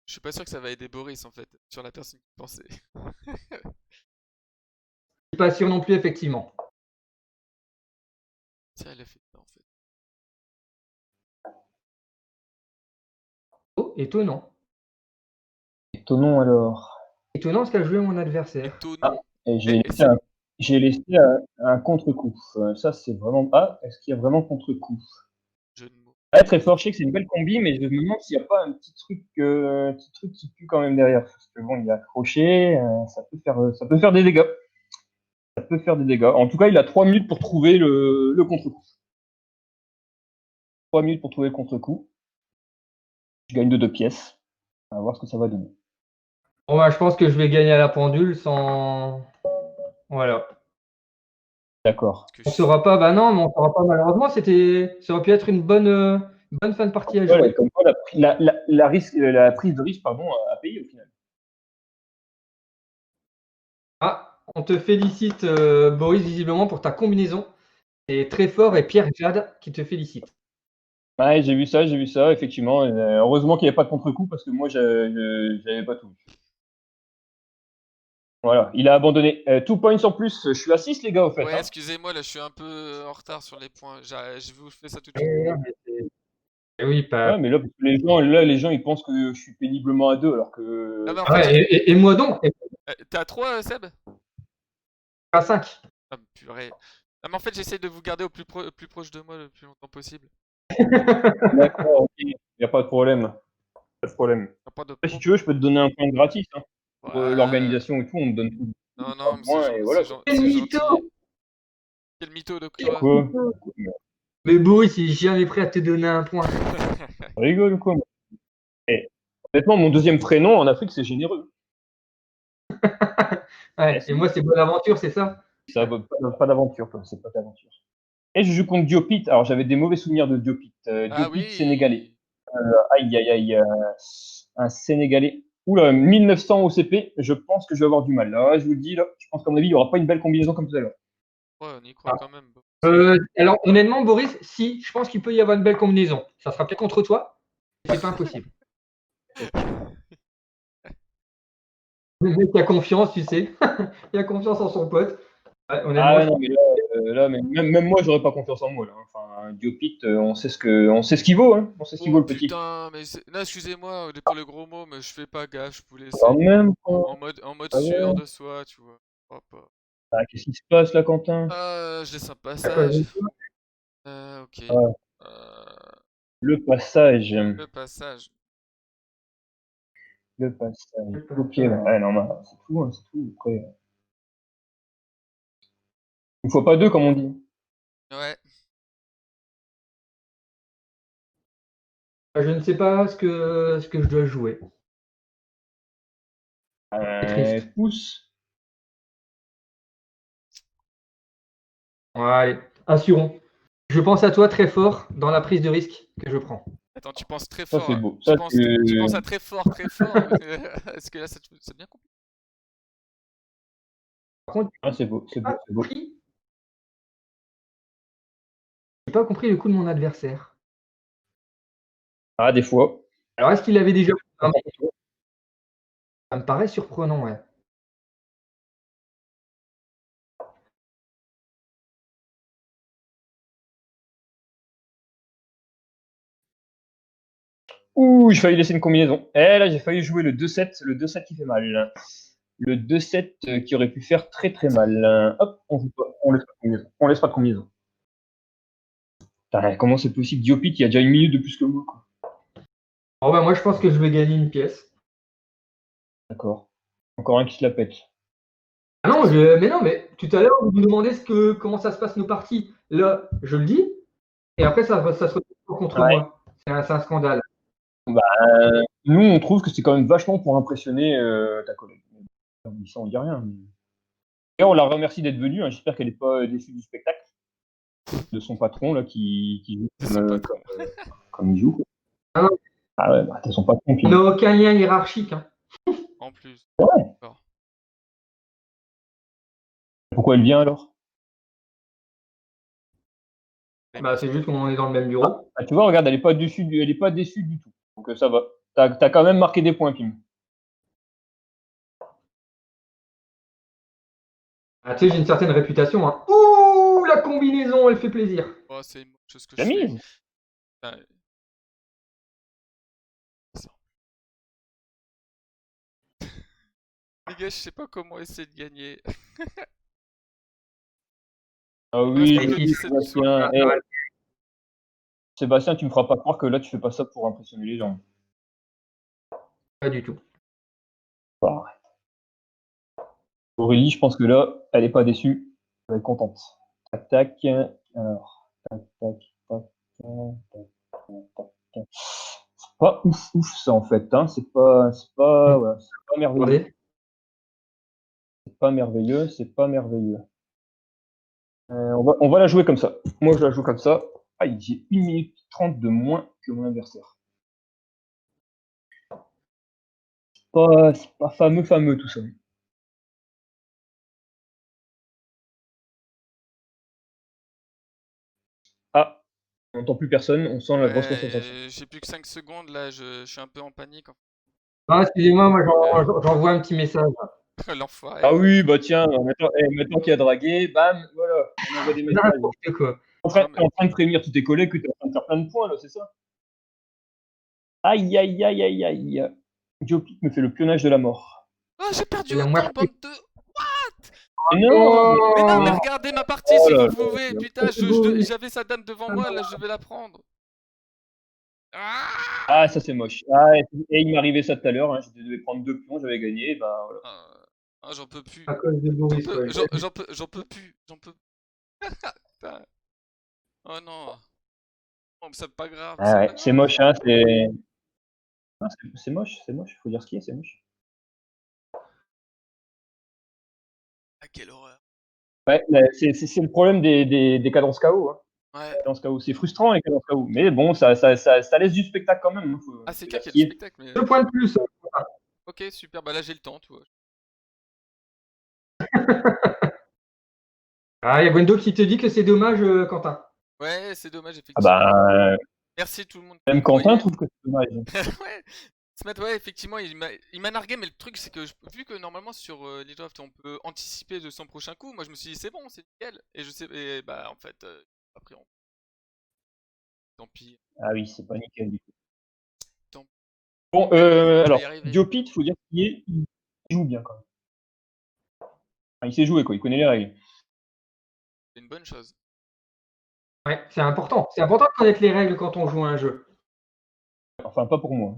je suis pas sûr que ça va aider Boris en fait, sur la personne qui pensait. Pas sûr non plus, effectivement. Ça, elle a fait ça, en fait. Oh, étonnant. Étonnant alors. Étonnant ce qu'a joué mon adversaire. Étonnant. Et Et c'est- j'ai laissé un contre-coup. Ça, c'est vraiment. Ah, est-ce qu'il y a vraiment contre-coup? jeu de mots. Ah, très fort, je sais que c'est une belle combi, mais je me demande s'il n'y a pas un petit truc qui pue quand même derrière. Parce que bon, il est accroché, ça peut faire des dégâts. Ça peut faire des dégâts. En tout cas, il a 3 minutes pour trouver le contre-coup. 3 minutes pour trouver le contre-coup. Je gagne de 2 pièces. On va voir ce que ça va donner. Bon, bah, je pense que je vais gagner à la pendule sans. Voilà. D'accord. Parce que On je- saura pas, bah non, mais on saura pas malheureusement. Ça aurait pu être une bonne fin de partie à Voilà, jouer. comme quoi, la prise de risque pardon, a payé au final. Ah, on te félicite, Boris, visiblement pour ta combinaison. C'est très fort et Pierre Jade qui te félicite. Ouais, j'ai vu ça, effectivement. Heureusement qu'il n'y avait pas de contre-coup parce que moi, j'avais pas tout vu. Voilà, il a abandonné. 2 points en plus. Je suis à 6, les gars, au fait. Ouais, Hein. excusez-moi, là, je suis un peu en retard sur les points. Je vous fais ça tout de suite. Eh oui, pas. Ouais, mais là, parce que les gens, ils pensent que je suis péniblement à 2, alors que. Non, mais en Ah fait, ouais, et moi donc, t'es à 3, Seb? à 5. Ah, purée. Non, mais en fait, j'essaie de vous garder au plus proche de moi le plus longtemps possible. D'accord, ok. Il n'y a pas de problème. Pas de problème. Y a pas de Si tu veux, je peux te donner un point gratis. Hein. Pour Ouais. l'organisation et tout, on me donne tout. Non, non, mais Points et voilà. Quel c'est mytho! gentil. Quel mytho de quoi? Quoi? Mais Boris, il est jamais prêt à te donner un point. On rigole ou quoi? Eh, honnêtement, mon deuxième prénom en Afrique, c'est généreux. Ouais, et moi, c'est Bonaventure, c'est ça? Ça va pas d'aventure, toi. C'est pas d'aventure. Et je joue contre Diopite. Alors, j'avais des mauvais souvenirs de Diopite. Ah Diopite sénégalais. oui. Aïe, aïe, aïe. Un Sénégalais. Oula, 1900 OCP. Je pense que je vais avoir du mal. Là, je vous le dis, là, je pense qu'à mon avis, il n'y aura pas une belle combinaison comme tout à l'heure. Ouais, on y croit quand même. Alors, honnêtement, Boris, si, je pense qu'il peut y avoir une belle combinaison. Ça sera peut-être contre toi, mais c'est pas impossible. Le mec qui a confiance, tu sais. Il a confiance en son pote. Ouais, honnêtement, Ah ouais, non, mais là mais même moi, j'aurais pas confiance en moi. Là. Enfin, Diopite, on sait ce qu'il vaut. Hein. On sait ce qu'il Oh vaut, le petit. putain, mais non, excusez-moi pour le gros mot, mais je fais pas gaffe, je vous Quand laisse même, quoi. en mode Ah sûr ouais. de soi, tu vois. Hop, hop. Ah, qu'est-ce qui se passe là, Quentin? Je laisse un à cause passage. de toi. Ok. Ah, Euh, le passage. le passage. Le passage. Ok, ouais, non, bah, c'est tout. Hein, c'est tout. Après, une fois pas deux, comme on dit. Ouais. Je ne sais pas ce que je dois jouer. C'est triste. Pouce. Ouais, allez, assurons. Je pense à toi très fort dans la prise de risque que je prends. Attends, tu penses très Ça, c'est fort. beau. Ça, Tu penses c'est. à très fort, très fort. Est-ce que là, ça devient compliqué? Par contre, Ah, c'est beau. C'est beau. C'est beau. j'ai pas compris le coup de mon adversaire. Ah, des fois. Alors, est-ce qu'il avait déjà. Ça me paraît surprenant, ouais. Ouh, j'ai failli laisser une combinaison. Eh là, j'ai failli jouer le 2-7. Le 2-7 qui fait mal. Le 2-7 qui aurait pu faire très très mal. Hop, on joue pas. On laisse pas de combinaison. On laisse pas de combinaison. Putain, comment c'est possible? Diopite, il y a déjà une minute de plus que moi. Quoi. Bon, bah, moi, je pense que je vais gagner une pièce. D'accord. Encore un qui se la pète. Ah non, mais non, mais tout à l'heure, vous me demandez comment ça se passe nos parties. Là, je le dis, et après, ça se retrouve contre Ouais. moi. C'est un scandale. Nous, on trouve que c'est quand même vachement pour impressionner ta collègue. Ça, on dit rien. Mais... Et on la remercie d'être venue. Hein. J'espère qu'elle n'est pas déçue du spectacle de son patron là qui joue C'est son patron. comme il joue. Quoi. Ah non. Ah ouais, bah, t'es son patron. On n'a aucun lien hiérarchique. Hein. En plus. Ouais. D'accord. Pourquoi elle vient alors? Bah, c'est juste qu'on est dans le même bureau. Ah, tu vois, regarde, elle est pas déçue du tout. Donc ça va. T'as quand même marqué des points, Pim. Ah, tu sais, j'ai une certaine réputation. Hein. Ouh, la combinaison, elle fait plaisir. Oh, c'est moche ce que La je fais. mise. Ah, ça. Les gars, je sais pas comment essayer de gagner. Ah Il me reste oui, plus que oui, 17 tours. Sébastien. Sébastien, tu me feras pas croire que là, tu fais pas ça pour impressionner les gens. Pas du tout. Bah, Aurélie, je pense que là, elle est pas déçue. Elle va être contente. Tac, tac. Alors, tac, tac, tac, tac, tac, tac. C'est pas ouf, ouf, ça, en fait. Hein. Ouais, c'est pas merveilleux. Regardez. C'est pas merveilleux, c'est pas merveilleux. On va la jouer comme ça. Moi, je la joue comme ça. Aïe, j'ai 1 minute 30 de moins que mon adversaire. C'est pas fameux, fameux tout ça. Ah, on n'entend plus personne, on sent la grosse concentration. Ouais, j'ai plus que 5 secondes là, je suis un peu en panique. Ah, excusez-moi, moi j'envoie un petit message. Ah L'enfoiré. oui, bah tiens, maintenant qu'il y a dragué, bam, voilà, on envoie des messages. N'importe quoi. Non, mais... T'es en train de prévenir tous tes collègues que t'es en train de faire plein de points, là, c'est ça? Aïe, aïe, aïe, aïe, aïe. Diopic me fait le pionnage de la mort. Oh, j'ai perdu La autant, moitié. bande de... Mais non, Mais non, mais Oh, regardez ma partie oh si là vous là, pouvez. là. Putain, Boris. j'avais sa dame devant moi, là je vais la prendre. Ah, Ah, ça c'est moche. Ah, et il m'arrivait ça tout à l'heure, hein, je devais prendre 2 pions, j'avais gagné, et ben voilà. J'en peux plus. À cause de Boris, ouais. J'en peux plus. J'en peux. Putain. Oh non. Oh, mais c'est pas grave, Ah c'est ouais, pas c'est grave. moche, hein, c'est. Non, c'est moche, faut dire ce qui est, c'est moche. Ah, quelle horreur. Ouais, mais c'est le problème des cadences KO. Hein. Ouais. Cadences KO. C'est frustrant les cadences KO. Mais bon, ça laisse du spectacle quand même. Hein, Ah, c'est faut clair dire qu'il ce y a du qui est. spectacle, mais. 2 points de plus. Ok, super. Bah là j'ai le temps, tu vois. Ah, il y a Gwendo qui te dit que c'est dommage, Quentin. Ouais, c'est dommage, Ah effectivement. bah, Merci tout le monde qui même me Quentin croyait. trouve que c'est dommage. Ouais. Smet, ouais, effectivement, il m'a nargué, mais le truc, c'est que vu que normalement sur les drafts, on peut anticiper de son prochain coup, moi je me suis dit, c'est bon, c'est nickel. Et je sais, et bah en fait, après, tant pis. Ah oui, c'est pas nickel du tout. Tant pis. Bon, Je vais y alors, arriver. Diopit, faut dire qu'il joue bien quand même. Enfin, il sait jouer quoi, il connaît les règles. C'est une bonne chose. Ouais, c'est important. C'est important de connaître les règles quand on joue à un jeu. Enfin, pas pour moi.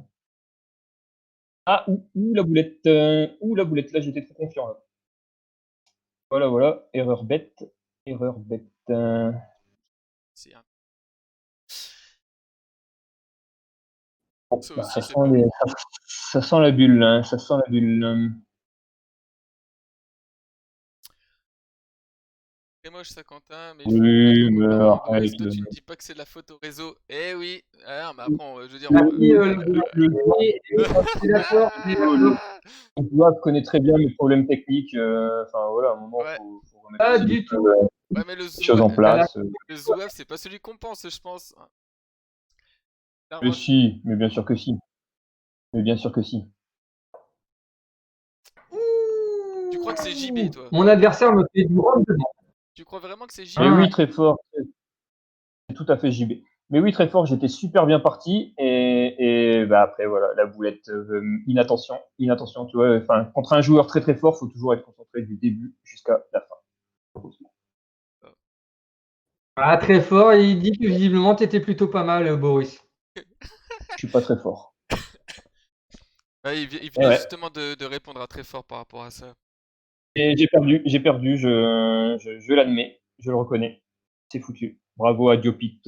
Ah, ouh la boulette, là j'étais trop confiant là. Voilà, voilà, erreur bête, erreur bête. C'est un... Bon, Ça bah, aussi, c'est pas bon. ça sent la bulle, hein, ça sent la bulle. Très moche ça, Quentin, mais il faut comprendre que Oui, mais contrairement à Boris, arrête. toi tu ne dis pas que c'est de la faute au réseau. Eh oui, ah, mais après, je veux dire. Merci, Le on est d'accord, on est d'accord. joueur connaît très bien mes problèmes techniques. Enfin voilà, à un moment, Ouais, faut remettre Pas aussi du tout. ouais, mais les choses en Elle a- place. Le Zouave, c'est pas celui qu'on pense, je pense. Mais Clairement, si, mais bien sûr que si. Mais bien sûr que si. tu crois que c'est JB, toi? Mon adversaire me fait du rhum dedans. Tu crois vraiment que c'est Mais JB? Ah, oui, très fort. C'est tout à fait JB. Mais oui, très fort, j'étais super bien parti. Et bah après, voilà, la boulette, inattention. Inattention, tu vois. Enfin, contre un joueur très très fort, faut toujours être concentré du début jusqu'à la fin. ah, très fort. Et il dit que visiblement, tu étais plutôt pas mal, Boris. Je suis pas très fort. Ouais, il Et venait ouais. justement de répondre à très fort par rapport à ça. Et j'ai perdu, je l'admets, je le reconnais. C'est foutu. Bravo à Diopit,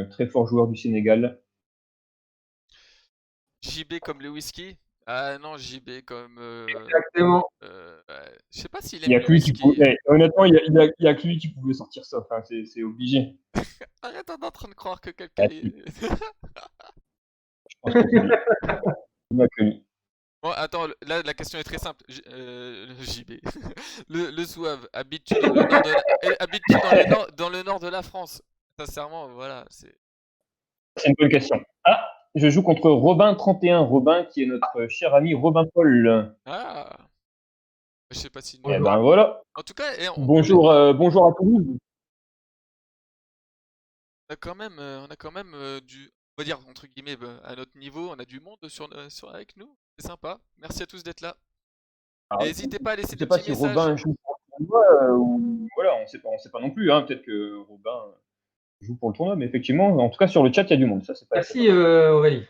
très fort joueur du Sénégal. JB comme le whisky? Ah non, JB comme. Exactement. Je sais pas s'il Il y aime a le que lui qui whisky. pouvait, honnêtement, il y a que lui qui pouvait sortir ça. Enfin, c'est obligé. Arrête, on est en train de croire que quelqu'un Il y a que est. lui. Je pense qu'il y a que lui. Il y a que lui. Bon, attends, là la question est très simple. Le JB. Le Zouave, habites-tu dans le nord de habites-tu dans le nord de la France? Sincèrement, voilà, c'est. C'est une bonne question. Ah, je joue contre Robin 31. Robin qui est notre cher ami Robin Paul. Ah! Je sais pas si. Eh ben voilà. En tout cas, Bonjour à Toulouse. on a quand même on va dire entre guillemets, à notre niveau, on a du monde avec nous. C'est sympa. Merci à tous d'être là. Alors, Et n'hésitez pas à je laisser sais des pas petits si messages. Robin joue pour le tournoi ou voilà, on sait pas non plus. Hein. Peut-être que Robin joue pour le tournoi, mais effectivement, en tout cas sur le chat, il y a du monde. Ça, c'est pas. Merci Aurélie.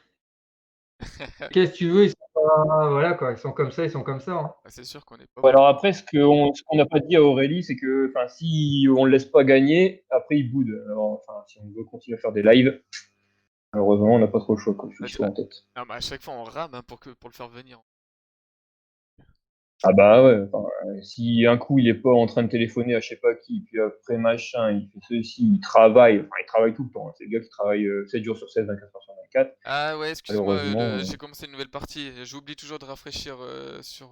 Qu'est-ce que tu veux, ils sont pas, voilà quoi, ils sont comme ça, hein. Ah, c'est sûr qu'on est pas Ouais, bon. alors après, ce qu'on n'a pas dit à Aurélie, c'est que, enfin, si on le laisse pas gagner, après il boude. Alors, enfin, si on veut continuer à faire des lives, malheureusement, on n'a pas trop le choix. Quoi. Il faut qu'il soit en tête. Non, mais à chaque fois on rame hein, pour le faire venir. Ah bah ouais. Enfin, si un coup il est pas en train de téléphoner à je sais pas qui, puis après machin, il fait ceci, il travaille. Enfin, il travaille tout le temps. Hein. C'est le gars qui travaille 7 jours sur 7, 24 heures sur 24. Ah ouais, excuse-moi, Malheureusement. j'ai commencé une nouvelle partie. J'oublie toujours de rafraîchir sur.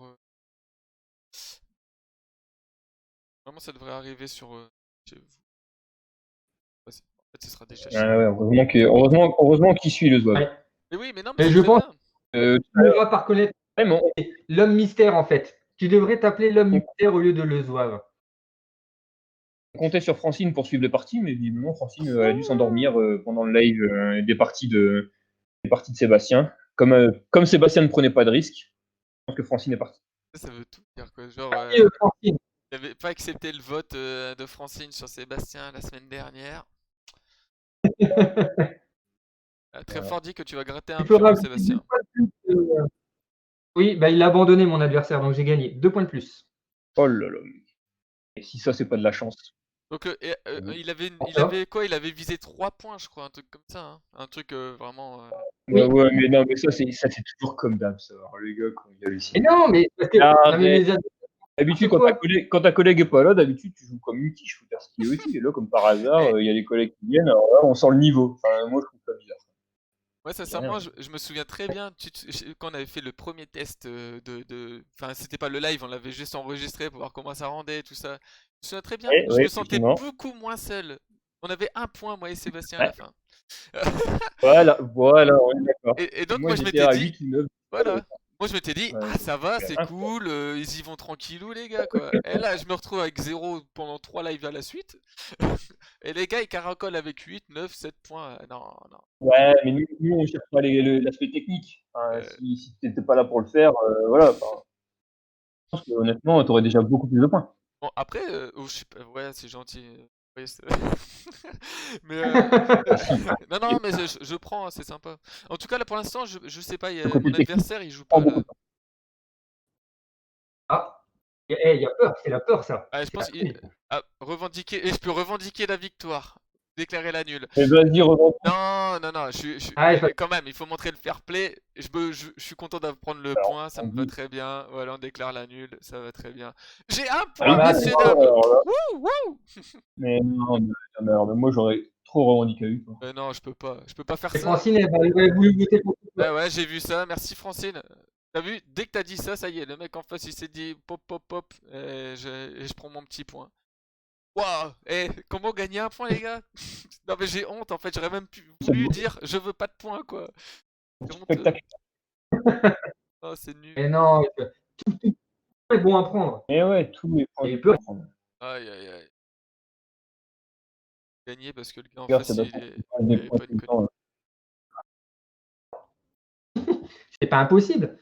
Vraiment, ça devrait arriver sur. Chez vous. Ouais, en fait, ce sera déjà chez Ouais, heureusement qu'il suit le Zouave. Ouais. Mais oui, mais non, mais Et c'est je très pense bien. que tu devras par connaître Vraiment. l'homme mystère en fait. Tu devrais t'appeler l'homme mystère au lieu de le zouave. On comptait sur Francine pour suivre les parties, mais visiblement Francine elle a dû s'endormir pendant le live des parties de Sébastien. Comme Sébastien ne prenait pas de risque, je pense que Francine est partie. Ça veut tout dire quoi. Genre, Francine. il n'avait pas accepté le vote de Francine sur Sébastien la semaine dernière. Très Voilà. fort dit que tu vas gratter un Tu peux pion, rajouter Sébastien. 2 points de plus. Oui, bah, il a abandonné mon adversaire, donc j'ai gagné. 2 points de plus. Oh là là. Et si ça, c'est pas de la chance. Donc, il Ça va. avait quoi? Il avait visé 3 points, je crois, un truc comme ça. Hein. Un truc vraiment. Ouais, Oui. ouais, mais non, mais ça, c'est toujours comme d'hab, ça. Alors, les gars, quand il y a Mais ici. non, mais parce que non, mais mes D'habitude, quoi. quand ta collègue est pas là, d'habitude, tu joues comme une quiche, faut faire ce qu'il est aussi. Et là, comme par hasard, il y a des collègues qui viennent, alors là, on sent le niveau. Enfin, moi, je trouve ça bizarre. Ouais, Je dis rien. sincèrement, je me souviens très bien quand on avait fait le premier test Enfin, c'était pas le live, on l'avait juste enregistré pour voir comment ça rendait, tout ça. Je me souviens très bien, Ouais, je ouais, me sentais effectivement. beaucoup moins seul. On avait un point, moi et Sébastien, à Ouais. la fin. Voilà, on est d'accord. Et donc, Moi, moi, je j'étais m'étais à dit, 8 ou 9. voilà. Moi, je m'étais dit, Ouais, ah, ça va, c'est c'est rien, quoi. cool, ils y vont tranquillou, les gars, quoi. Et là, je me retrouve avec 0 pendant 3 lives à la suite. Et les gars, ils caracolent avec 8, 9, 7 points. Non, non. Ouais, mais nous on cherche pas l'aspect technique. Enfin, Euh, si t'étais pas là pour le faire, voilà. Enfin, je pense que honnêtement, t'aurais déjà beaucoup plus de points. Bon, après, oh, je sais pas, ouais, c'est gentil. Ouais, mais non, non, mais je prends, hein, c'est sympa. En tout cas, là, pour l'instant, je sais pas, Le côté mon technique adversaire, il joue prend pas, beaucoup là. de temps. Ah, il y a peur, c'est la peur ça. Ah, je pense qu'il revendiquer, et je peux revendiquer la victoire. Déclarer la nulle. Mais vas-y, remonte. Non, non, non, Ah, quand même, il faut montrer le fair play. Je suis content d'apprendre le Alors, point, ça on me va dit. très bien. Voilà, on déclare la nulle, ça va très bien. J'ai un Ah, point, bah, messieurs, d'accord, dames! alors là. Wouh, wouh! Mais non, mais moi j'aurais trop revendiqué à lui. Quoi. Non, je peux pas faire et ça. Francine, elle aurait voulu voter pour toi. Ah ouais, j'ai vu ça, merci Francine. T'as vu, dès que t'as dit ça, ça y est, le mec en face il s'est dit pop pop pop, et je prends mon petit point. Waouh! Comment gagner un point, les gars? Non, mais j'ai honte en fait, j'aurais même voulu dire je veux pas de points, quoi. C'est honteux. Spectacle. Oh, c'est nul. Mais non, tout est bon à prendre. Mais ouais, tout est Et point il peut. Aïe aïe aïe. Gagner parce que le gars en Regarde, ça face doit il des avait points pas tout une le temps. C'est pas impossible.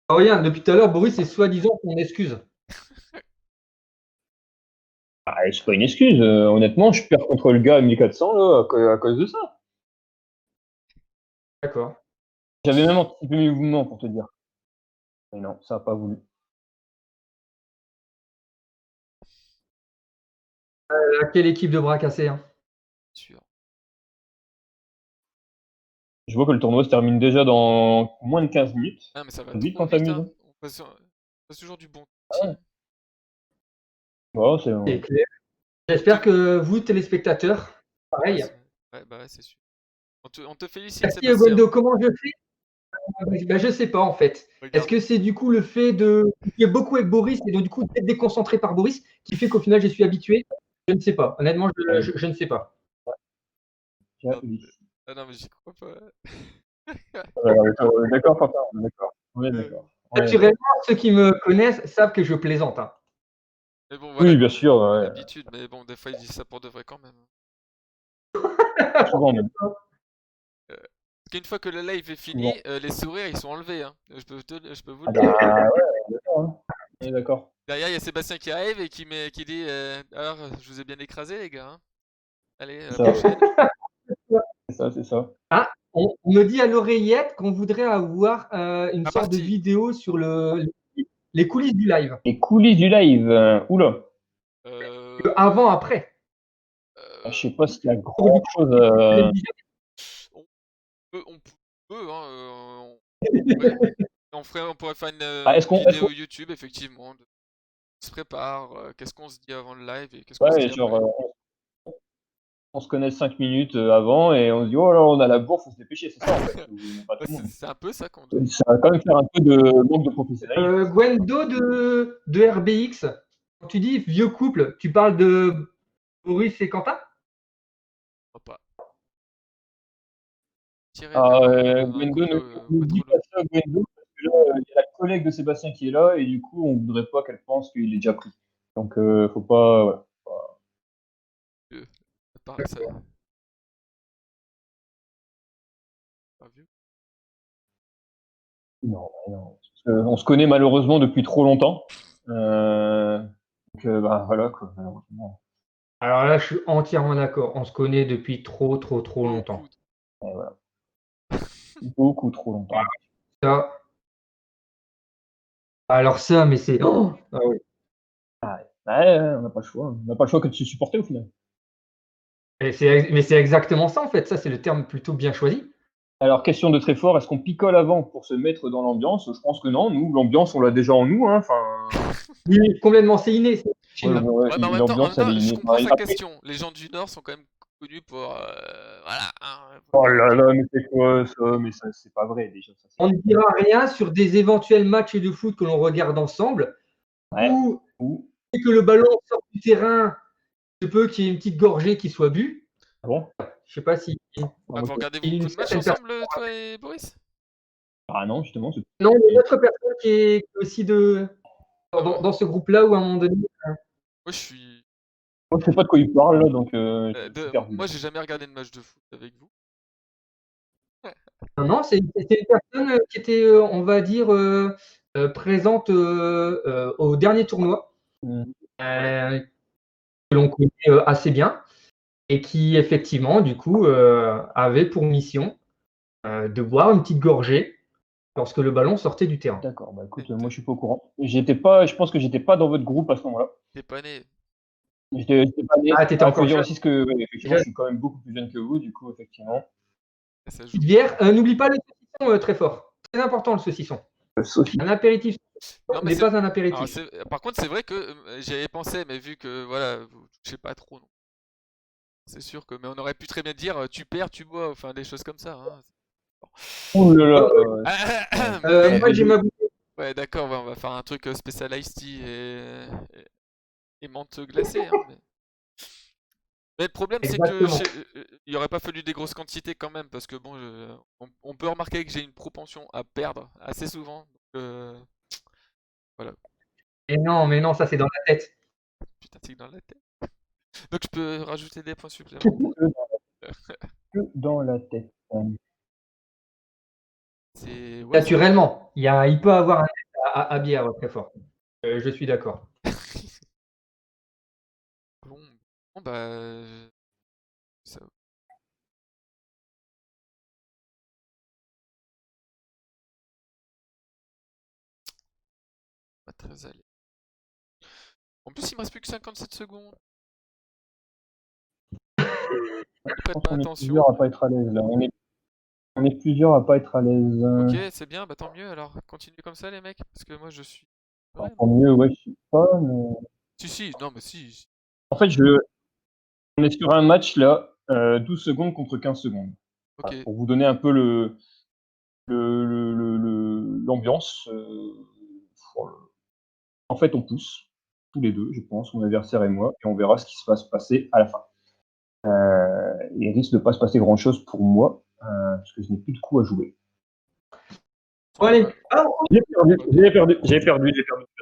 Regarde, depuis tout à l'heure, Boris, c'est soi-disant son excuse. Ah, c'est pas une excuse. Honnêtement, je perds contre le gars à 1400 là, à cause de ça. D'accord. J'avais même anticipé mes mouvements pour te dire. Mais non, ça a pas voulu. Quelle équipe de bras cassés, hein. sûr. Je vois que le tournoi se termine déjà dans moins de 15 minutes. Ah, mais ça va C'est vite trop quand vite, t'amuses. hein. Hein. On passe toujours du bon Ah temps. ouais. Bon, C'est clair. J'espère que vous, téléspectateurs, pareil. Ouais, bah ouais, c'est sûr. On te félicite, Merci Sébastien. Goldo, comment je fais? Ben, je sais pas en fait. Est-ce Regarde. que c'est du coup le fait de jouer beaucoup avec Boris et donc du coup d'être déconcentré par Boris qui fait qu'au final je suis habitué? Je ne sais pas. Honnêtement, je ne sais pas. Non, ah non, mais j'y crois pas. D'accord, papa, on est d'accord. On est d'accord. Ouais. Naturellement, ceux qui me connaissent savent que je plaisante. Hein. Mais bon, voilà, Oui, bien sûr, ouais. l'habitude, mais bon, des fois, ils disent ça pour de vrai quand même. Souvent même. Parce qu'une fois que le live est Souvent. fini, les sourires, ils sont enlevés, hein. Je peux vous Ah le dire. bah ouais, d'accord, hein. On est d'accord. Derrière, il y a Sébastien qui arrive et qui dit alors, je vous ai bien écrasé, les gars, hein. Allez, à la Ça. prochaine. C'est ça, c'est ça. Ah, on me dit à l'oreillette qu'on voudrait avoir une La sorte de partie. vidéo sur les coulisses du live. Les coulisses du live. Oula. Avant, après. Je sais pas s'il y a Pour du grand coup, chose. On peut, hein, on pourrait faire Ah, une vidéo YouTube, effectivement. On se prépare, qu'est-ce qu'on se dit avant le live et qu'est-ce qu'on se Ouais, dit genre, après. on se connaît 5 minutes avant et on se dit, oh là, on a la bourre, faut se dépêcher, c'est ça en fait. Pas tout le monde. C'est un peu ça qu'on Ça va quand même faire un peu de manque de professionnalisme. Gwendo de RBX, quand tu dis vieux couple, tu parles de Boris et Quentin? voit pas. Tirer Ah, vers un Gwendo, couple ne pas dis trop pas lourd. ça, Gwendo, parce que là, il y a la collègue de Sébastien qui est là et du coup, on voudrait pas qu'elle pense qu'il est déjà pris. Donc, faut pas. Voilà. Ça paraît ça. Pas vu. Non, non. Parce que on se connaît malheureusement depuis trop longtemps. Donc, bah, voilà, quoi, malheureusement. Alors là, je suis entièrement d'accord. On se connaît depuis trop longtemps. Beaucoup. Et voilà. Beaucoup trop longtemps. Ça, alors ça, mais c'est. Oh ah oui. Ah ouais, on n'a pas le choix. On n'a pas le choix que de se supporter au final. Mais c'est exactement ça en fait. Ça, c'est le terme plutôt bien choisi. Alors, question de très fort, est-ce qu'on picole avant pour se mettre dans l'ambiance? Je pense que non. Nous, l'ambiance, on l'a déjà en nous, hein. Enfin, Oui, complètement, c'est inné. C'est chez ouais, nous. ouais, Ouais, mais en même l'ambiance, elle temps, est je innée. comprends Enfin, sa après, question. Les gens du Nord sont quand même connus pour, voilà, hein, faut oh pas là mentir. là, mais c'est quoi ça? Mais ça, c'est pas vrai déjà. Ça, On ne dira rien sur des éventuels matchs de foot que l'on regarde ensemble ouais. ou Ou, dès que le ballon sort du terrain, il se peut qu'il y ait une petite gorgée qui soit bue. ah bon? Je sais pas si Ah, vous regardez une beaucoup de matchs certaine personne. ensemble, toi et Boris? Ah non, justement, c'est. Non, il y a une autre personne qui est aussi Ah ouais. dans ce groupe-là où à un moment donné. Moi, je suis. Moi, je sais pas de quoi il parle là, donc je suis perdu. Moi, j'ai jamais regardé de match de foot avec vous. Non, non, c'est une personne qui était, on va dire, présente au dernier tournoi, Mm. euh, que l'on connaît assez bien, et qui effectivement, du coup, avait pour mission de boire une petite gorgée lorsque le ballon sortait du terrain. D'accord, bah Et écoute, moi je suis pas au courant. J'étais pas, je pense que j'étais pas dans votre groupe à ce moment-là. T'es pas né. J'étais pas né. Ah, t'étais Ah, faut encore dire jeune. aussi que, ouais, effectivement, je Jeune. suis quand même beaucoup plus jeune que vous, du coup, effectivement. Ça joue. Petite bière, n'oublie pas le saucisson très fort. Très important le saucisson. Sophie. Un apéritif Non, mais n'est c'est. pas un Alors, apéritif. par contre, c'est vrai que j'y avais pensé, mais vu que voilà, vous touchez pas trop, non. C'est sûr que. Mais on aurait pu très bien dire tu perds, tu bois, enfin des choses comme ça, hein. Ouh là là, Mais, Moi, j'ai ma ouais, d'accord, ouais, on va faire un truc spécial iced tea et menthe glacée, hein, mais le problème, c'est que Exactement. il aurait pas fallu des grosses quantités quand même, parce que bon, on peut remarquer que j'ai une propension à perdre assez souvent. Donc, voilà. Mais non, ça c'est dans la tête. Putain, c'est dans la tête. Donc je peux rajouter des points supplémentaires. que dans la tête. C'est ouais, c'est Naturellement, il peut avoir un tête à bière très fort. Je suis d'accord. bon. Bon bah ça va très aller. En plus, il me reste plus que 57 secondes. Il Je prête pense pas qu'on est attention. plusieurs à pas être à l'aise là. On est plusieurs à pas être à l'aise. Ok, c'est bien, bah tant mieux alors. Continuez comme ça, les mecs, parce que moi je suis Alors, vraiment. tant mieux, ouais, je sais pas, mais. Si, si, non, mais si. En fait, on est sur un match là, 12 secondes contre 15 secondes. Ok. Voilà, pour vous donner un peu l'ambiance. En fait, on pousse tous les deux, je pense, mon adversaire et moi, et on verra ce qui va se passer à la fin. Il risque de pas se passer grand-chose pour moi, parce que je n'ai plus de coups à jouer. Bon, allez. Ah, J'ai perdu.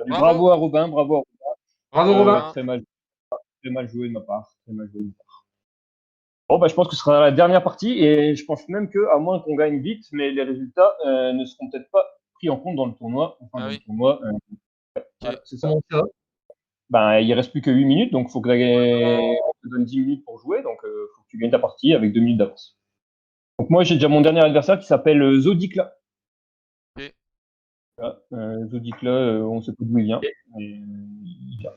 Bravo. Bravo à Robin, bravo à Robin. bravo Robin. Très mal joué de ma part. Bon, bah, je pense que ce sera la dernière partie et je pense même que, à moins qu'on gagne vite, mais les résultats ne seront peut-être pas pris en compte dans le tournoi. Enfin, Ah dans le oui. tournoi, Ok. voilà, c'est ça. Comment ça? Ben, il reste plus que 8 minutes, donc faut que on te donne 10 minutes pour jouer, donc faut que tu gagnes ta partie avec 2 minutes d'avance. Donc moi, j'ai déjà mon dernier adversaire qui s'appelle Zodikla. Ok. Voilà, Zodikla, on sait pas d'où il vient, mais il vient.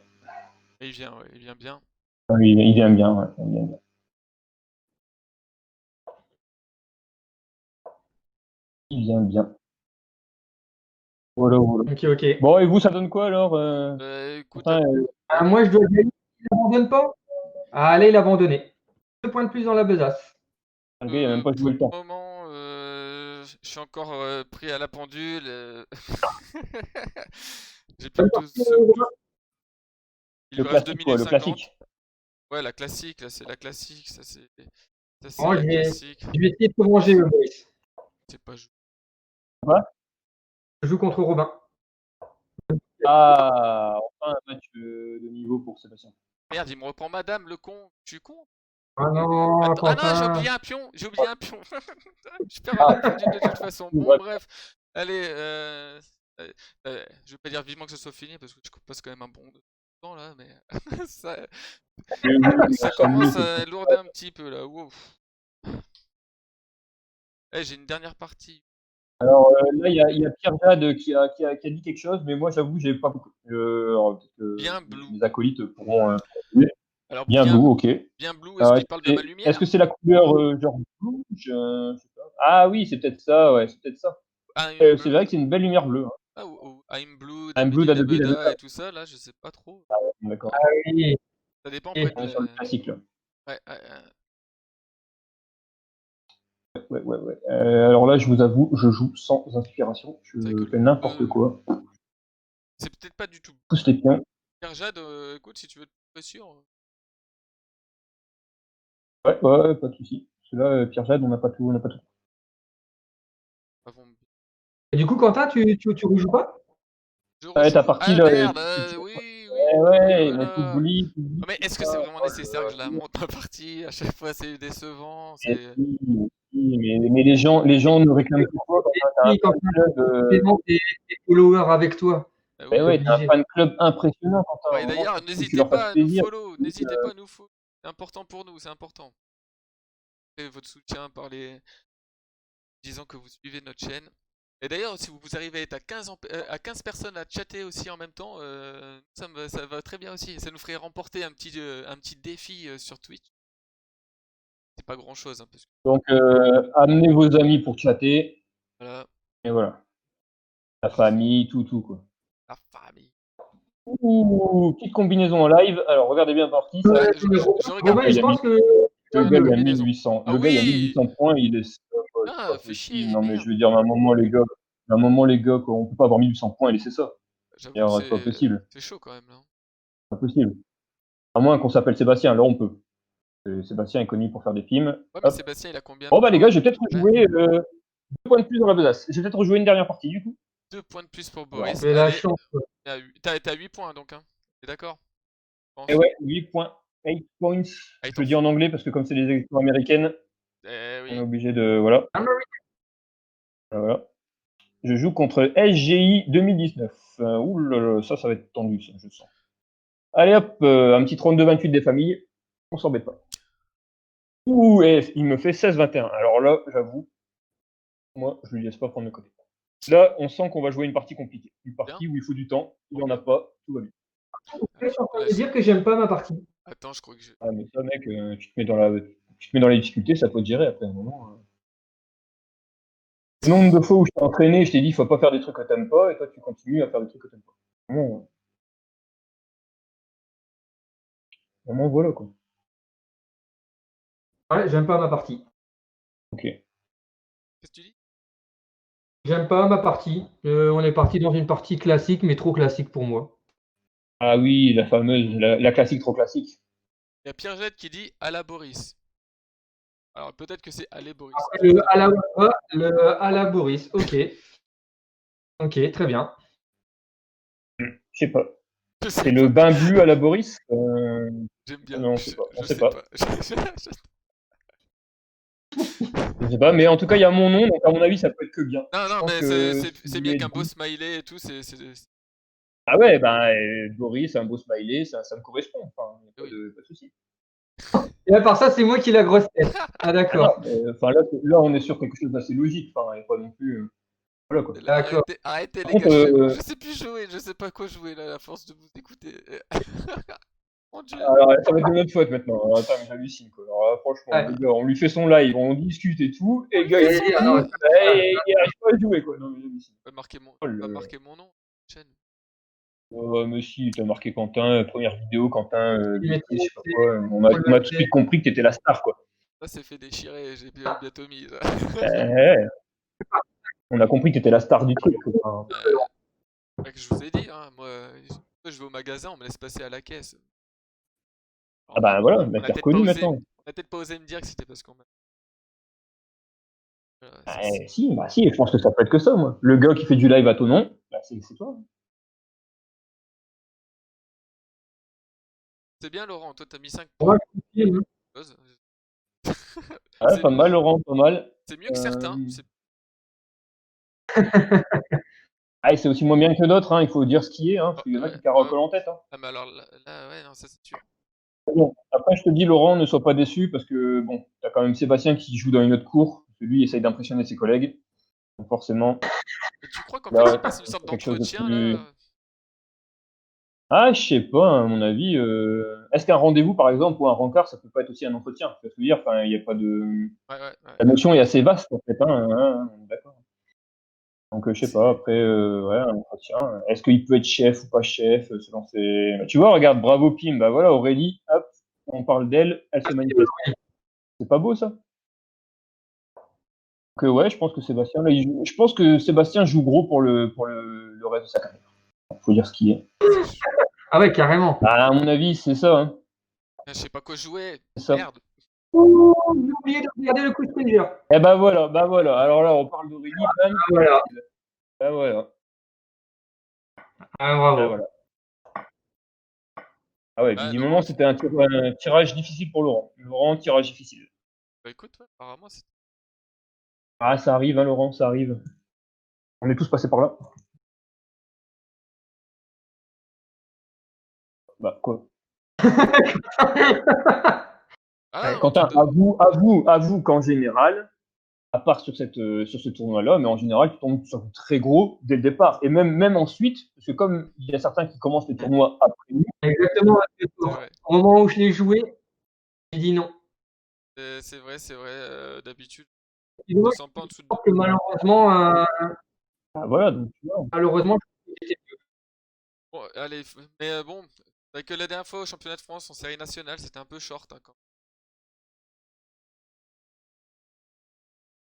Et il vient, ouais, il vient bien. Il vient bien, ouais, il vient bien. Il vient bien. Voilà. Ok. Bon, et vous, ça donne quoi alors Écoute, Quentin, Ah, moi, je dois gagner. Il abandonne pas? Ah, allez, il a abandonné. 2 points de plus dans la besace. le gars, il a même pas pour joué le le temps. moment, je suis encore pris à la pendule. J'ai plus tout Il Le lui reste 2 classique, quoi, minutes le 50. classique. Ouais, la classique, là, c'est la classique. Ça, c'est Moi, la je classique. vais essayer de te manger, Maurice. C'est pas joué. Je joue contre Robin. Ah, enfin un match de niveau pour Sébastien. Merde, il me reprend madame, le con. Tu es con? Ah non, Attends, ah non, j'ai Quentin. oublié un pion. Je perds à la pendule de toute façon. Bon, bref. Allez, je vais pas dire vivement que ce soit fini parce que je passe quand même un bon temps là, mais ça, ça commence à lourder un petit peu là. Wow. J'ai une dernière partie. Alors là, il y a Pierre Jade qui a dit quelque chose, mais moi, j'avoue, j'ai pas beaucoup. Alors, peut-être que Bien blue. mes acolytes pourront trouver. Alors, Bien blue, ok. Bien blue, est-ce Alors, qu'il parle de ma est-ce lumière? que c'est la couleur genre rouge je sais pas. Ah oui, c'est peut-être ça, ouais, c'est peut-être ça. I'm C'est vrai blue. que c'est une belle lumière bleue. Hein. Ah, I'm blue, I'm blue dabidi d'Adobe. dabada et tout ça, là, je sais pas trop. D'accord. Ah oui. Ça dépend Et- après On de est sur le la... classique là. Ouais, Ouais. Alors là, je vous avoue, je joue sans inspiration. c'est vrai que Je fais n'importe quoi. c'est peut-être pas du tout. Pousse les pions. Pierre Jade, écoute, si tu veux être sûr. Ouais, pas de souci. Parce que là, Pierre Jade, on n'a pas tout. Avant... Et du coup, Quentin, tu rejoues pas? Je Ouais, ta rejoue. partie Ah là. merde, oui, Ouais, mais voilà. t'oublies. Oh, mais est-ce que c'est vraiment nécessaire que je la monte ma partie? À chaque fois, c'est décevant. Mais les gens nous réclament plus quoi quand t'as un Oui, fan Quentin, club. tes followers avec toi. Ben Oui. ouais, t'as un Obligé. fan club impressionnant quand Ouais, t'as un moment, d'ailleurs, faut que tu n'hésitez leur fasses pas à nous plaisir. follow. N'hésitez pas à nous follow. C'est important pour nous, c'est important. Et votre soutien par les disant que vous suivez notre chaîne. Et d'ailleurs, si vous arrivez à être à 15 personnes à chatter aussi en même temps, ça va très bien aussi. Ça nous ferait remporter un petit défi sur Twitch. C'est pas grand chose, hein, parce que Donc, amenez vos amis pour chatter. voilà, Et voilà. La famille, tout quoi. la famille. Ouh, petite combinaison en live. Alors, regardez bien parti. Ça, Ouais, je regarde. Robin, je pense que le gars, il a combinaison. 1800. Ah Le gars, il a oui! 1800 points. Il est. C'est Ah, pas fait possible. chier, Non, mais je merde. veux dire, à un moment, les gars, quoi, on peut pas avoir 1800 points et laisser ça. J'avoue que C'est pas possible. c'est chaud quand même là. Pas possible. À moins qu'on s'appelle Sébastien, là, on peut. Sébastien est connu pour faire des films. Ouais, mais Hop. Sébastien, il a combien de Bon, bah, les points? gars, je vais peut-être rejouer 2 points de plus dans la besace. Je vais peut-être rejouer une dernière partie, du coup. 2 points de plus pour Alors, Boris. j'ai la Allez, chance. t'as 8 points donc, hein. T'es d'accord? Je pense. et ouais, 8 points. 8 points. Ah, il Je t'en le dis en anglais parce que comme c'est des élections américaines, Eh on est oui. obligé de. Voilà. Voilà. Je joue contre SGI 2019. Ouh là là, ça va être tendu, ça, je sens. Allez hop, un petit 32-28 des familles. On s'embête pas. Ouh, et il me fait 16-21. Alors là, j'avoue, moi, je lui laisse pas prendre le côté. Là, on sent qu'on va jouer une partie compliquée. Une partie où il faut du temps. Il en a pas, tout va bien. Je suis en train de dire que j'aime pas ma partie. Attends, je crois que je... Ah, mais ça, mec, tu te mets dans les difficultés, ça peut te gérer après un moment. Le nombre de fois où je t'ai entraîné, je t'ai dit, faut pas faire des trucs que t'aimes pas, et toi, tu continues à faire des trucs que t'aimes pas. Vraiment, voilà, quoi. Ouais, j'aime pas ma partie. Ok. Qu'est-ce que tu dis? J'aime pas ma partie. On est parti dans une partie classique, mais trop classique pour moi. Ah oui, la fameuse, la classique trop classique. Il y a Pierre Jette qui dit à la Boris. Alors peut-être que c'est allez Boris. Le à la Boris, ok. Ok, très bien. Je sais pas. Je C'est sais le pas. bain bleu à la Boris J'aime bien. Non, je sais pas. On Je sait sais pas. pas. Je sais pas, mais en tout cas, il y a mon nom, donc à mon avis, ça peut être que bien. Non, Je non, pense mais que c'est mieux qu'un beau smiley et tout. Ah ouais, ben, Boris, un beau smiley, ça me correspond. Enfin, y a Oui. pas de souci. Et à part ça, c'est moi qui ai la grosse tête. Ah, Ah non, d'accord. enfin, là, on est sur quelque chose d'assez logique. Enfin, y a pas non plus. Voilà quoi. Et là, D'accord. arrêtez Par les gars, contre, je sais plus jouer, je sais pas quoi jouer là, à force de vous écouter. Mon dieu. alors, ça va être de notre faute maintenant. Alors, attends, mais j'hallucine quoi. Alors, là, franchement, Ouais. le gars, on lui fait son live, on discute et tout, et On le lui gars, fait il J'allais son dire, non, live. il arrive pas à jouer quoi. Non, mais j'hallucine. Oh, Va marquer mon nom. Chaîne. mais si, t'as marqué Quentin, première vidéo, Quentin, il met Bêtise, je sais pas c'est- quoi. on On le a tout de fait. suite compris que t'étais la star quoi. Là, c'est fait déchirer, j'ai bientôt mis. Là. Eh, on a compris que t'étais la star du truc. Enfin, Que je vous ai dit, hein, moi, je vais au magasin, on me laisse passer à la caisse. ah Alors, bah voilà, bah, on a t'es peut-être pas reconnu osé, maintenant. on a peut-être pas osé me dire que c'était parce qu'on m'a. Voilà, Ah, si, bah si, je pense que ça peut être que ça, moi. Le gars qui fait du live à ton nom, bah c'est toi. c'est bien, Laurent, toi, t'as mis 5 On va points. continuer, Ouais, C'est pas mal, Laurent, pas mal. c'est mieux que Euh, certains. Ah, et c'est aussi moins bien que d'autres, hein, il faut dire ce qui est, hein, parce Oh, qu'il y en a ouais, qui caracolent en tête. Hein. ah, mais alors là, ouais, non, ça c'est sûr. Bon, après, je te dis, Laurent, ne sois pas déçu, parce que, bon, t'as quand même Sébastien qui joue dans une autre cour, parce que lui, il essaye d'impressionner ses collègues. Donc forcément, Et tu crois qu'en fait, il là, passe une sorte c'est quelque chose de d'entretien plus... là? Ah, je sais pas, à mon avis. Est-ce qu'un rendez-vous, par exemple, ou un rencard, ça peut pas être aussi un entretien? Tu vois ce que je veux dire? Enfin, il y a pas de... Ouais, ouais, ouais. La notion est assez vaste, en fait, on est d'accord. Donc, je sais C'est- pas, après, ouais, un entretien. Est-ce qu'il peut être chef ou pas chef, selon ses... Bah, tu vois, regarde, bravo Pim, bah voilà, Aurélie, hop, on parle d'elle, elle se manifeste. C'est pas beau, ça? Donc, ouais, je pense que Sébastien, là, je pense que Sébastien joue gros pour le reste de sa carrière. Faut dire ce qui est. c'est chaud. Ah ouais, carrément. Bah, à mon avis, c'est ça, hein. Ah, je sais pas quoi jouer. C'est ça. Merde. Ouh, j'ai oublié de regarder le coup de Springer. Eh bah voilà, bah voilà. Alors là, on parle d'Aurélie, bam, Ah, voilà. bah voilà, Ah, bah bravo. voilà. Ah ouais, Bah visiblement, non, c'était un tirage difficile pour Laurent. Laurent, tirage difficile. bah écoute, ouais, apparemment c'est. Ah, ça arrive, hein, Laurent, ça arrive. On est tous passés par là. Bah, quoi? Ah Ouais. non, Quentin, avoue qu'en général, à part sur ce tournoi-là, mais en général, tu tombes sur du très gros dès le départ. Et même ensuite, parce que comme il y a certains qui commencent les tournois après nous, Exactement. c'est vrai. Au moment où je l'ai joué, j'ai dit non. C'est vrai, d'habitude, Et je donc, descends pas en dessous de je 2. pense que malheureusement, ah, voilà, donc tu vois. malheureusement, Bon, allez, mais bon, bah, que la dernière fois au championnat de France en série nationale, c'était un peu short, hein, quand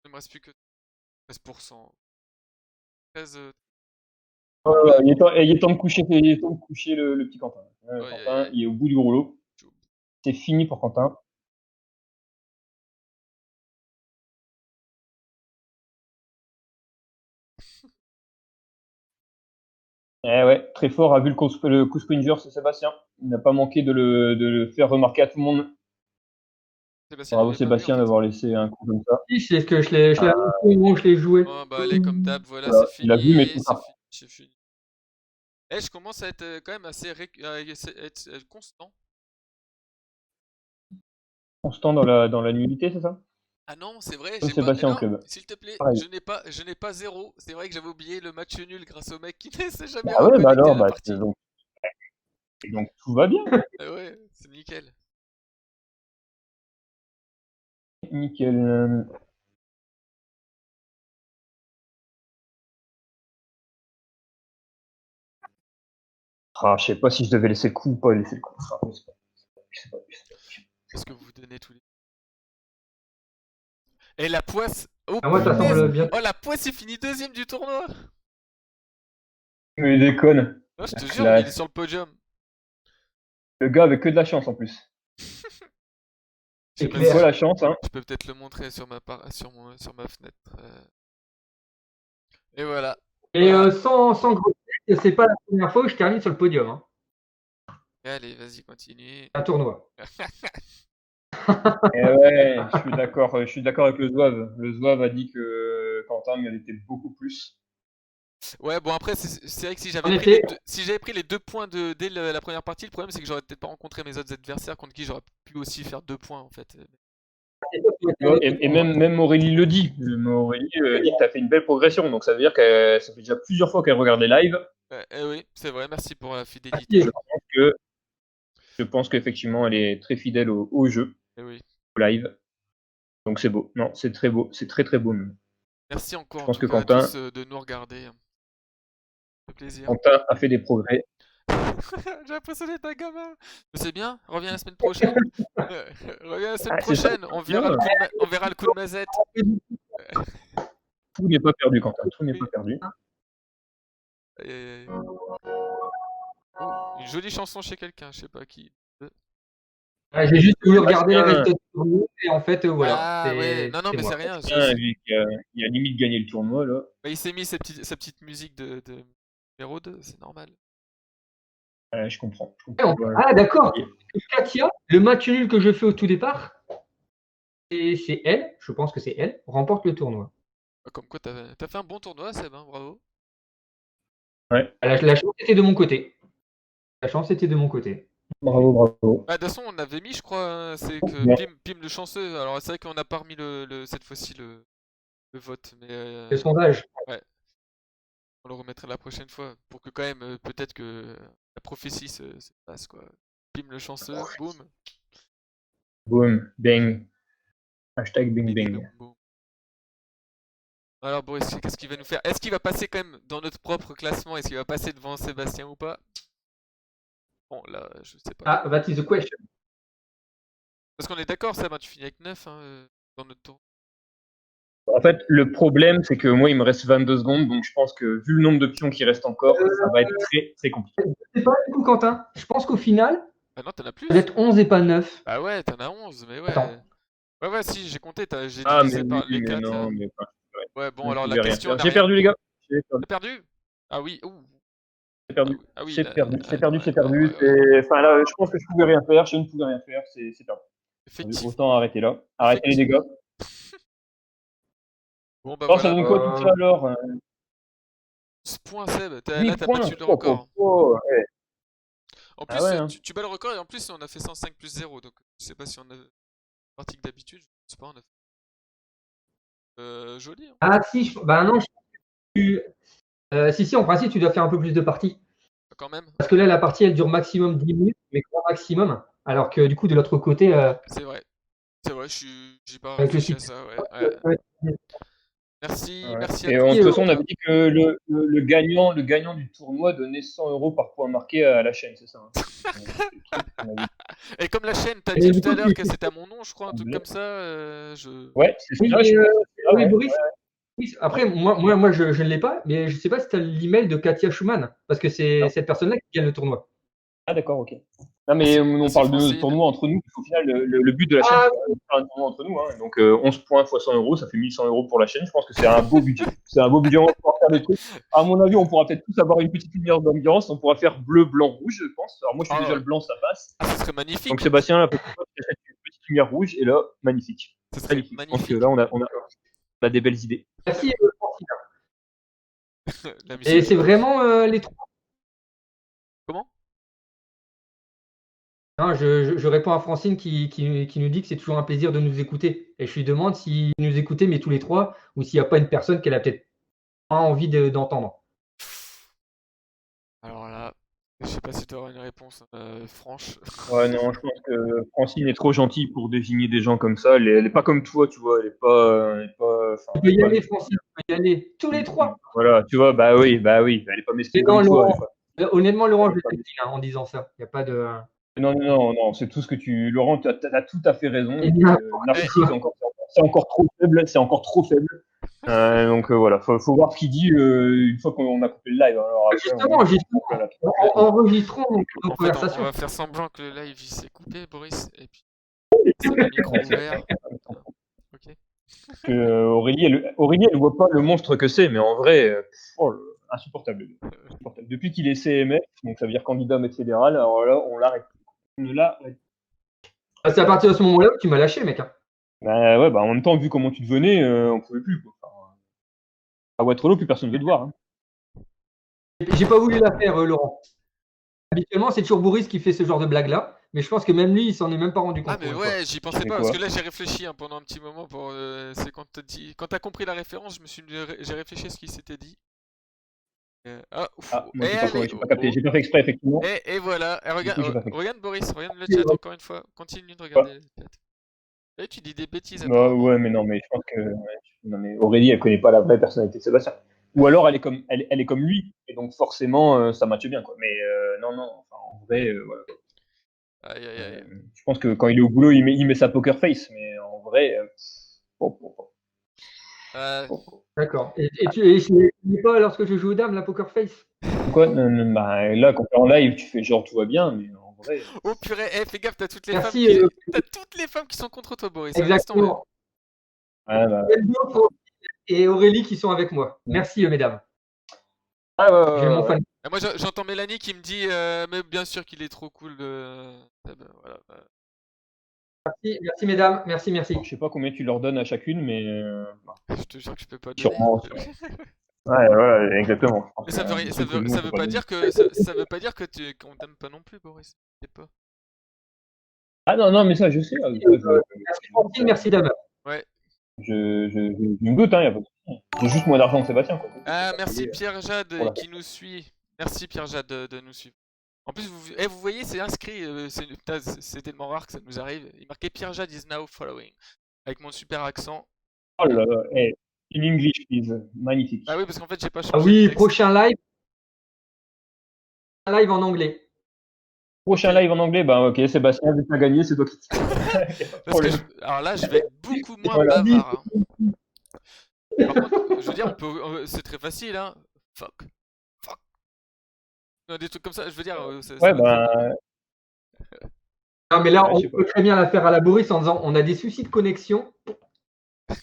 il me reste plus que 13%. 13, Il est temps de coucher, le petit Quentin. aïe, aïe, Quentin, aïe. il est au bout du rouleau. Je suis au bout. C'est fini pour Quentin. Eh ouais, très fort a vu le coup Springer, c'est Sébastien. Il n'a pas manqué de le faire remarquer à tout le monde. Sébastien Bravo l'avait pas vu en Sébastien fait. d'avoir laissé un coup comme ça. si, c'est ce que je l'ai annoncé au moment où je l'ai joué. Oh, bah allez, comme d'hab, voilà, Voilà, c'est il a vu, mais fini, tout tard. c'est fini. Eh, je commence à être quand même assez être constant. Constant dans la nullité, c'est ça? Ah non, c'est vrai, Comme j'ai pas. Sébastien au Non, club. s'il te plaît, Pareil. je n'ai pas zéro. C'est vrai que j'avais oublié le match nul grâce au mec qui ne s'est jamais Ah ouais, bah reconnecté à alors, la bah, partie. donc tout va bien. Ah ouais, c'est nickel. Nickel. Ah, je sais pas si je devais laisser le coup ou pas laisser le coup. Ah, je sais pas. Parce que vous donnez tous les. Et la poisse. Oh Ah, moi, ça punaise! semble bien. Oh la poisse est fini deuxième du tournoi! Mais il déconne. Non, je La te jure, il est classe. sur le podium. Le gars avait que de la chance en plus. Je sais C'est pas Comme si quoi clair. la chance, hein. je peux peut-être le montrer sur ma fenêtre. Et voilà. Et Voilà. sans grossesse, c'est pas la première fois où je termine sur le podium. Hein. Allez, vas-y, continue. Un tournoi. Et ouais, je suis d'accord avec le Zouave. Le Zouave a dit que Quentin méritait beaucoup plus. Ouais, bon après c'est vrai que si En j'avais pris effet, si j'avais pris les 2 points dès la première partie, le problème c'est que j'aurais peut-être pas rencontré mes autres adversaires contre qui j'aurais pu aussi faire 2 points en fait. Tu vois, et même Aurélie le dit. Aurélie dit que tu as fait une belle progression. Donc ça veut dire que ça fait déjà plusieurs fois qu'elle regarde les lives. Oui, c'est vrai, merci pour la merci. fidélité. Que je pense qu'effectivement, elle est très fidèle au jeu, Oui. au live. Donc c'est beau. Non, c'est très beau. C'est très très beau même. Merci encore Je en pense tout que cas à tous de nous regarder. Ça fait plaisir. Quentin a fait des progrès. J'ai l'impression d'être un gamin. Mais c'est bien, reviens la semaine prochaine. Reviens la semaine C'est ça, prochaine, on bien. verra le coup de mazette. Tout n'est pas perdu, Quentin. Tout n'est Oui. pas perdu. Oh, une jolie chanson chez quelqu'un, je sais pas qui. J'ai juste voulu regarder les Bastien, résultats du tournoi et en fait, voilà. Ah ouais, non, C'est mais c'est moi. rien. lui, il a limite gagné le tournoi, là. Bah, il s'est mis sa petite musique de numéro 2, c'est normal. Ouais, je comprends. Ouais. Ah, d'accord. Katia, le match nul que je fais au tout départ, c'est elle, je pense que c'est elle, remporte le tournoi. Comme quoi, t'as fait un bon tournoi, Seb, hein, bravo. Ouais. La chance était de mon côté. La chance était de mon côté. Bravo, bravo. Bah, de toute façon, on avait mis, je crois, c'est que Bien. Pim le chanceux. Alors, c'est vrai qu'on n'a pas remis cette fois-ci le vote, mais Le sondage. ouais, on le remettra la prochaine fois pour que quand même, peut-être que la prophétie se passe, quoi. Pim le chanceux, boum. Boom, bang. Hashtag bing Bidi bang. boum, boum. Alors, Boris, qu'est-ce qu'il va nous faire? Est-ce qu'il va passer quand même dans notre propre classement? Est-ce qu'il va passer devant Sébastien ou pas? Bon, là, je sais pas. Ah, that is the question. Parce qu'on est d'accord, Seb, hein, tu finis avec 9 hein, dans notre tour. En fait, le problème, c'est que moi, il me reste 22 secondes, donc je pense que vu le nombre de pions qui restent encore, ça va être très, très compliqué. Je sais pas du coup, Quentin. Je pense qu'au final, Ah non, t'en as plus? ça va être 11 et pas 9. Bah ouais, t'en as 11, mais ouais. Attends. Ouais, si, j'ai compté, j'ai Ah, mais divisé oui, par les mais 4 non, là. mais pas. Ouais, bon, Je ne alors la pouvais rien question faire. n'a J'ai rien. perdu, les gars. J'ai perdu. T'as perdu? Ah oui, ouh. J'ai perdu. Ah oui, C'est perdu. C'est perdu, ouais, c'est perdu. ouais, ouais. Enfin, là, je pense que je pouvais rien faire. Je ne pouvais rien faire. C'est perdu. Effectivement. Autant arrêter là. Arrêtez les dégâts. Bon, bah Alors, ça voilà. donne quoi tout ça alors? 11 points, Seb. Là, 8 t'as points. battu le record. Ouais. En Ah plus, ouais, hein. tu bats le record et en plus, on a fait 105 plus 0. Donc, je sais pas si on a parti que d'habitude. Je sais pas, on a fait. Joli. Hein. Ah si, bah non, si, en principe, tu dois faire un peu plus de parties. Quand même. Parce que là, la partie, elle dure maximum 10 minutes, mais grand maximum. Alors que du coup, de l'autre côté, C'est vrai. C'est vrai, j'ai pas avec le réfléchi à site. ça, ouais. Merci, Ouais. merci à Et tous. de toute façon, on avait dit que le gagnant du tournoi donnait 100 € par point marqué à la chaîne, c'est ça, hein. Et comme la chaîne, t'as Et dit du tout à coup, l'heure que c'était à mon nom, je crois, un truc Ouais. comme ça. Ouais, c'est oui, ça. mais, Je pense. ah oui, Ouais. Boris. Oui, après, moi je ne l'ai pas, mais je ne sais pas si tu as l'email de Katia Schumann, parce que c'est Non. cette personne-là qui gagne le tournoi. Ah d'accord, ok. Non mais on Merci, parle de Francine. tournoi entre nous, parce qu'au final, le but de la chaîne, Ah, c'est quand même de faire un tournoi entre nous, hein. Donc 11 points fois 100 €, ça fait 1100 € pour la chaîne. Je pense que c'est un beau budget. C'est un beau budget, on va pouvoir faire des trucs. À mon avis, on pourra peut-être tous avoir une petite lumière d'ambiance. On pourra faire bleu, blanc, rouge, je pense. Alors moi, je suis déjà le blanc, ça passe. Ah, ce serait magnifique. Donc Sébastien, la prochaine fois, tu achètes une petite lumière rouge, et là, magnifique. Ce serait Magnifique. Je pense magnifique. que là, on a des belles idées. merci, Francine. La Et musique. c'est vraiment les trois. Comment? Hein, je réponds à Francine qui nous dit que c'est toujours un plaisir de nous écouter. Et je lui demande s'il nous écoutait, mais tous les trois, ou s'il n'y a pas une personne qu'elle a peut-être pas envie d'entendre. Alors là, je sais pas si tu auras une réponse franche. Ouais, non, je pense que Francine est trop gentille pour désigner des gens comme ça. Elle est pas comme toi, tu vois. Elle est pas. Tu peux y aller, Francine, tu peux y aller. Tous les trois. Voilà, tu vois, bah oui. Elle est pas Et mesquine non, comme toi. Laurent, honnêtement, Laurent, je t'aime bien en disant ça. Il n'y a pas de. Non, c'est tout ce que tu. Laurent, tu as tout à fait raison. Et bien, Narcissique, c'est encore trop faible. C'est encore trop faible. Donc voilà, faut voir ce qu'il dit une fois qu'on a coupé le live. Alors, après, enregistrons nos En fait, conversations. on va faire semblant que le live il s'est coupé, Boris, et puis c'est le micro ouvert. Ok. Aurélie, elle voit pas le monstre que c'est, mais en vrai, insupportable. Insupportable. Depuis qu'il est CMF, donc ça veut dire candidat maître fédéral, alors là, on l'arrête. On ne l'arrête. C'est à partir de ce moment-là que tu m'as lâché, mec. Hein. Bah ouais, en même temps, vu comment tu devenais, on pouvait plus. Quoi. Enfin, à Waterloo, plus personne ne veut te voir. Hein. J'ai pas voulu la faire, Laurent. Habituellement, c'est toujours Boris qui fait ce genre de blague-là, mais je pense que même lui, il s'en est même pas rendu compte. Ah, mais pour une fois. ouais, j'y pensais Mais pas, quoi parce que là, j'ai réfléchi pendant un petit moment. C'est quand t'as compris la référence, j'ai réfléchi à ce qu'il s'était dit. Moi, Et j'ai pas capté. J'ai pas fait exprès, effectivement. Et voilà. Et Du coup, j'ai pas fait. regarde Boris, regarde le chat encore une fois. Continue de regarder le chat. Et tu dis des bêtises. Ouais, mais non, mais je pense que non, mais Aurélie, elle connaît pas la vraie personnalité de Sébastien. Ou alors elle est comme lui, et donc forcément ça matche bien quoi. Mais non, enfin, en vrai, voilà. Aïe, aïe, aïe. Je pense que quand il est au boulot, il met sa poker face, mais en vrai, D'accord. Et je n'ai pas lorsque je joue aux dames, la poker face. Quoi là, quand t'es en live, tu fais genre tout va bien, mais en vrai. Oh purée, fais gaffe, t'as toutes les Merci, femmes t'as toutes les femmes qui sont contre toi, Boris. Exactement. Ouais, Et Aurélie qui sont avec moi. Merci, mesdames. Ouais. Moi, j'entends Mélanie qui me dit, mais bien sûr qu'il est trop cool. Voilà. Merci, mesdames. Merci. Alors, je sais pas combien tu leur donnes à chacune, mais. Je te jure que je peux pas donner. Sûrement. Ouais, exactement. Mais ça veut pas dire que qu'on t'aime pas non plus, Boris. Pas. Ah non, mais ça, je sais. Merci, dame. Ouais. Je me doute, hein, y a pas de souci. J'ai juste moins d'argent que Sébastien, quoi. Ah, merci Pierre Jade qui nous suit. Merci Pierre Jade de nous suivre. En plus, vous voyez, c'est inscrit. C'est tellement rare que ça nous arrive. Il marquait Pierre Jade is now following. Avec mon super accent. Oh là là, in English, please. Magnifique. Ah oui, parce qu'en fait, j'ai pas changé. Ah oui, prochain live. Un live en anglais. Prochain live en anglais, ok, Sébastien, vu que t'as gagné, c'est toi qui. Parce que alors là, je vais être beaucoup moins bavard. Hein. Par contre, je veux dire, c'est très facile, hein. Fuck. Des trucs comme ça, je veux dire. Non, mais là, on peut très bien la faire à la Boris en disant on a des soucis de connexion.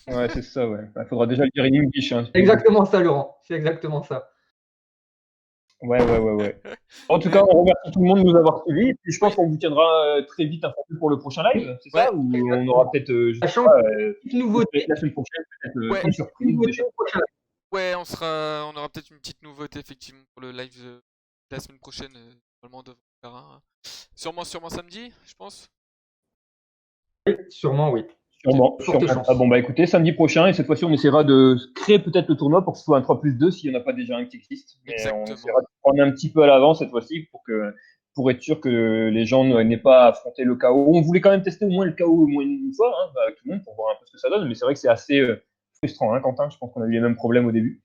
Ouais, c'est ça, ouais. Il faudra déjà le dire in English. Hein, exactement ça, Laurent. C'est exactement ça. Ouais. En tout cas, on remercie tout le monde de nous avoir suivis. Et je pense qu'on vous tiendra très vite informé pour le prochain live, c'est ça? Ou on aura peut-être une nouveauté la semaine prochaine, peut-être une surprise. Ouais, on aura peut-être une petite nouveauté effectivement pour le live de la semaine prochaine. Normalement, on devrait faire un. Sûrement samedi, je pense. Oui, sûrement, oui. Sûrement. Écoutez, samedi prochain, et cette fois-ci, on essaiera de créer peut-être le tournoi pour que ce soit un 3+2 s'il n'y en a pas déjà un qui existe. Mais on essaiera de prendre un petit peu à l'avance cette fois-ci pour être sûr que les gens n'aient pas affronté le chaos. On voulait quand même tester au moins le chaos au moins une fois, hein, avec tout le monde, pour voir un peu ce que ça donne. Mais c'est vrai que c'est assez frustrant, hein, Quentin. Je pense qu'on a eu les mêmes problèmes au début.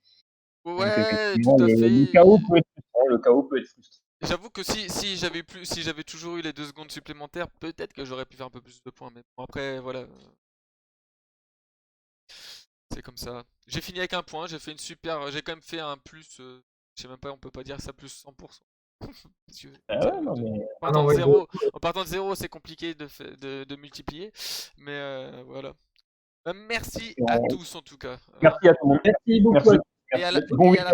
Ouais, tout à fait. Le chaos peut être frustrant. J'avoue que si j'avais toujours eu les 2 secondes supplémentaires, peut-être que j'aurais pu faire un peu plus de points. Mais bon, après, voilà. C'est comme ça. J'ai fini avec un point, j'ai quand même fait un plus, je sais même pas, on peut pas dire ça plus 100%. En partant de 0, c'est compliqué de multiplier, mais voilà. Merci à tous en tout cas. Merci à tout le monde. Merci beaucoup. Et à la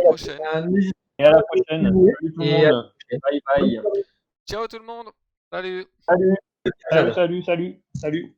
prochaine. Et à la prochaine. Salut tout le monde. Bye. Ciao tout le monde. Salut. Salut.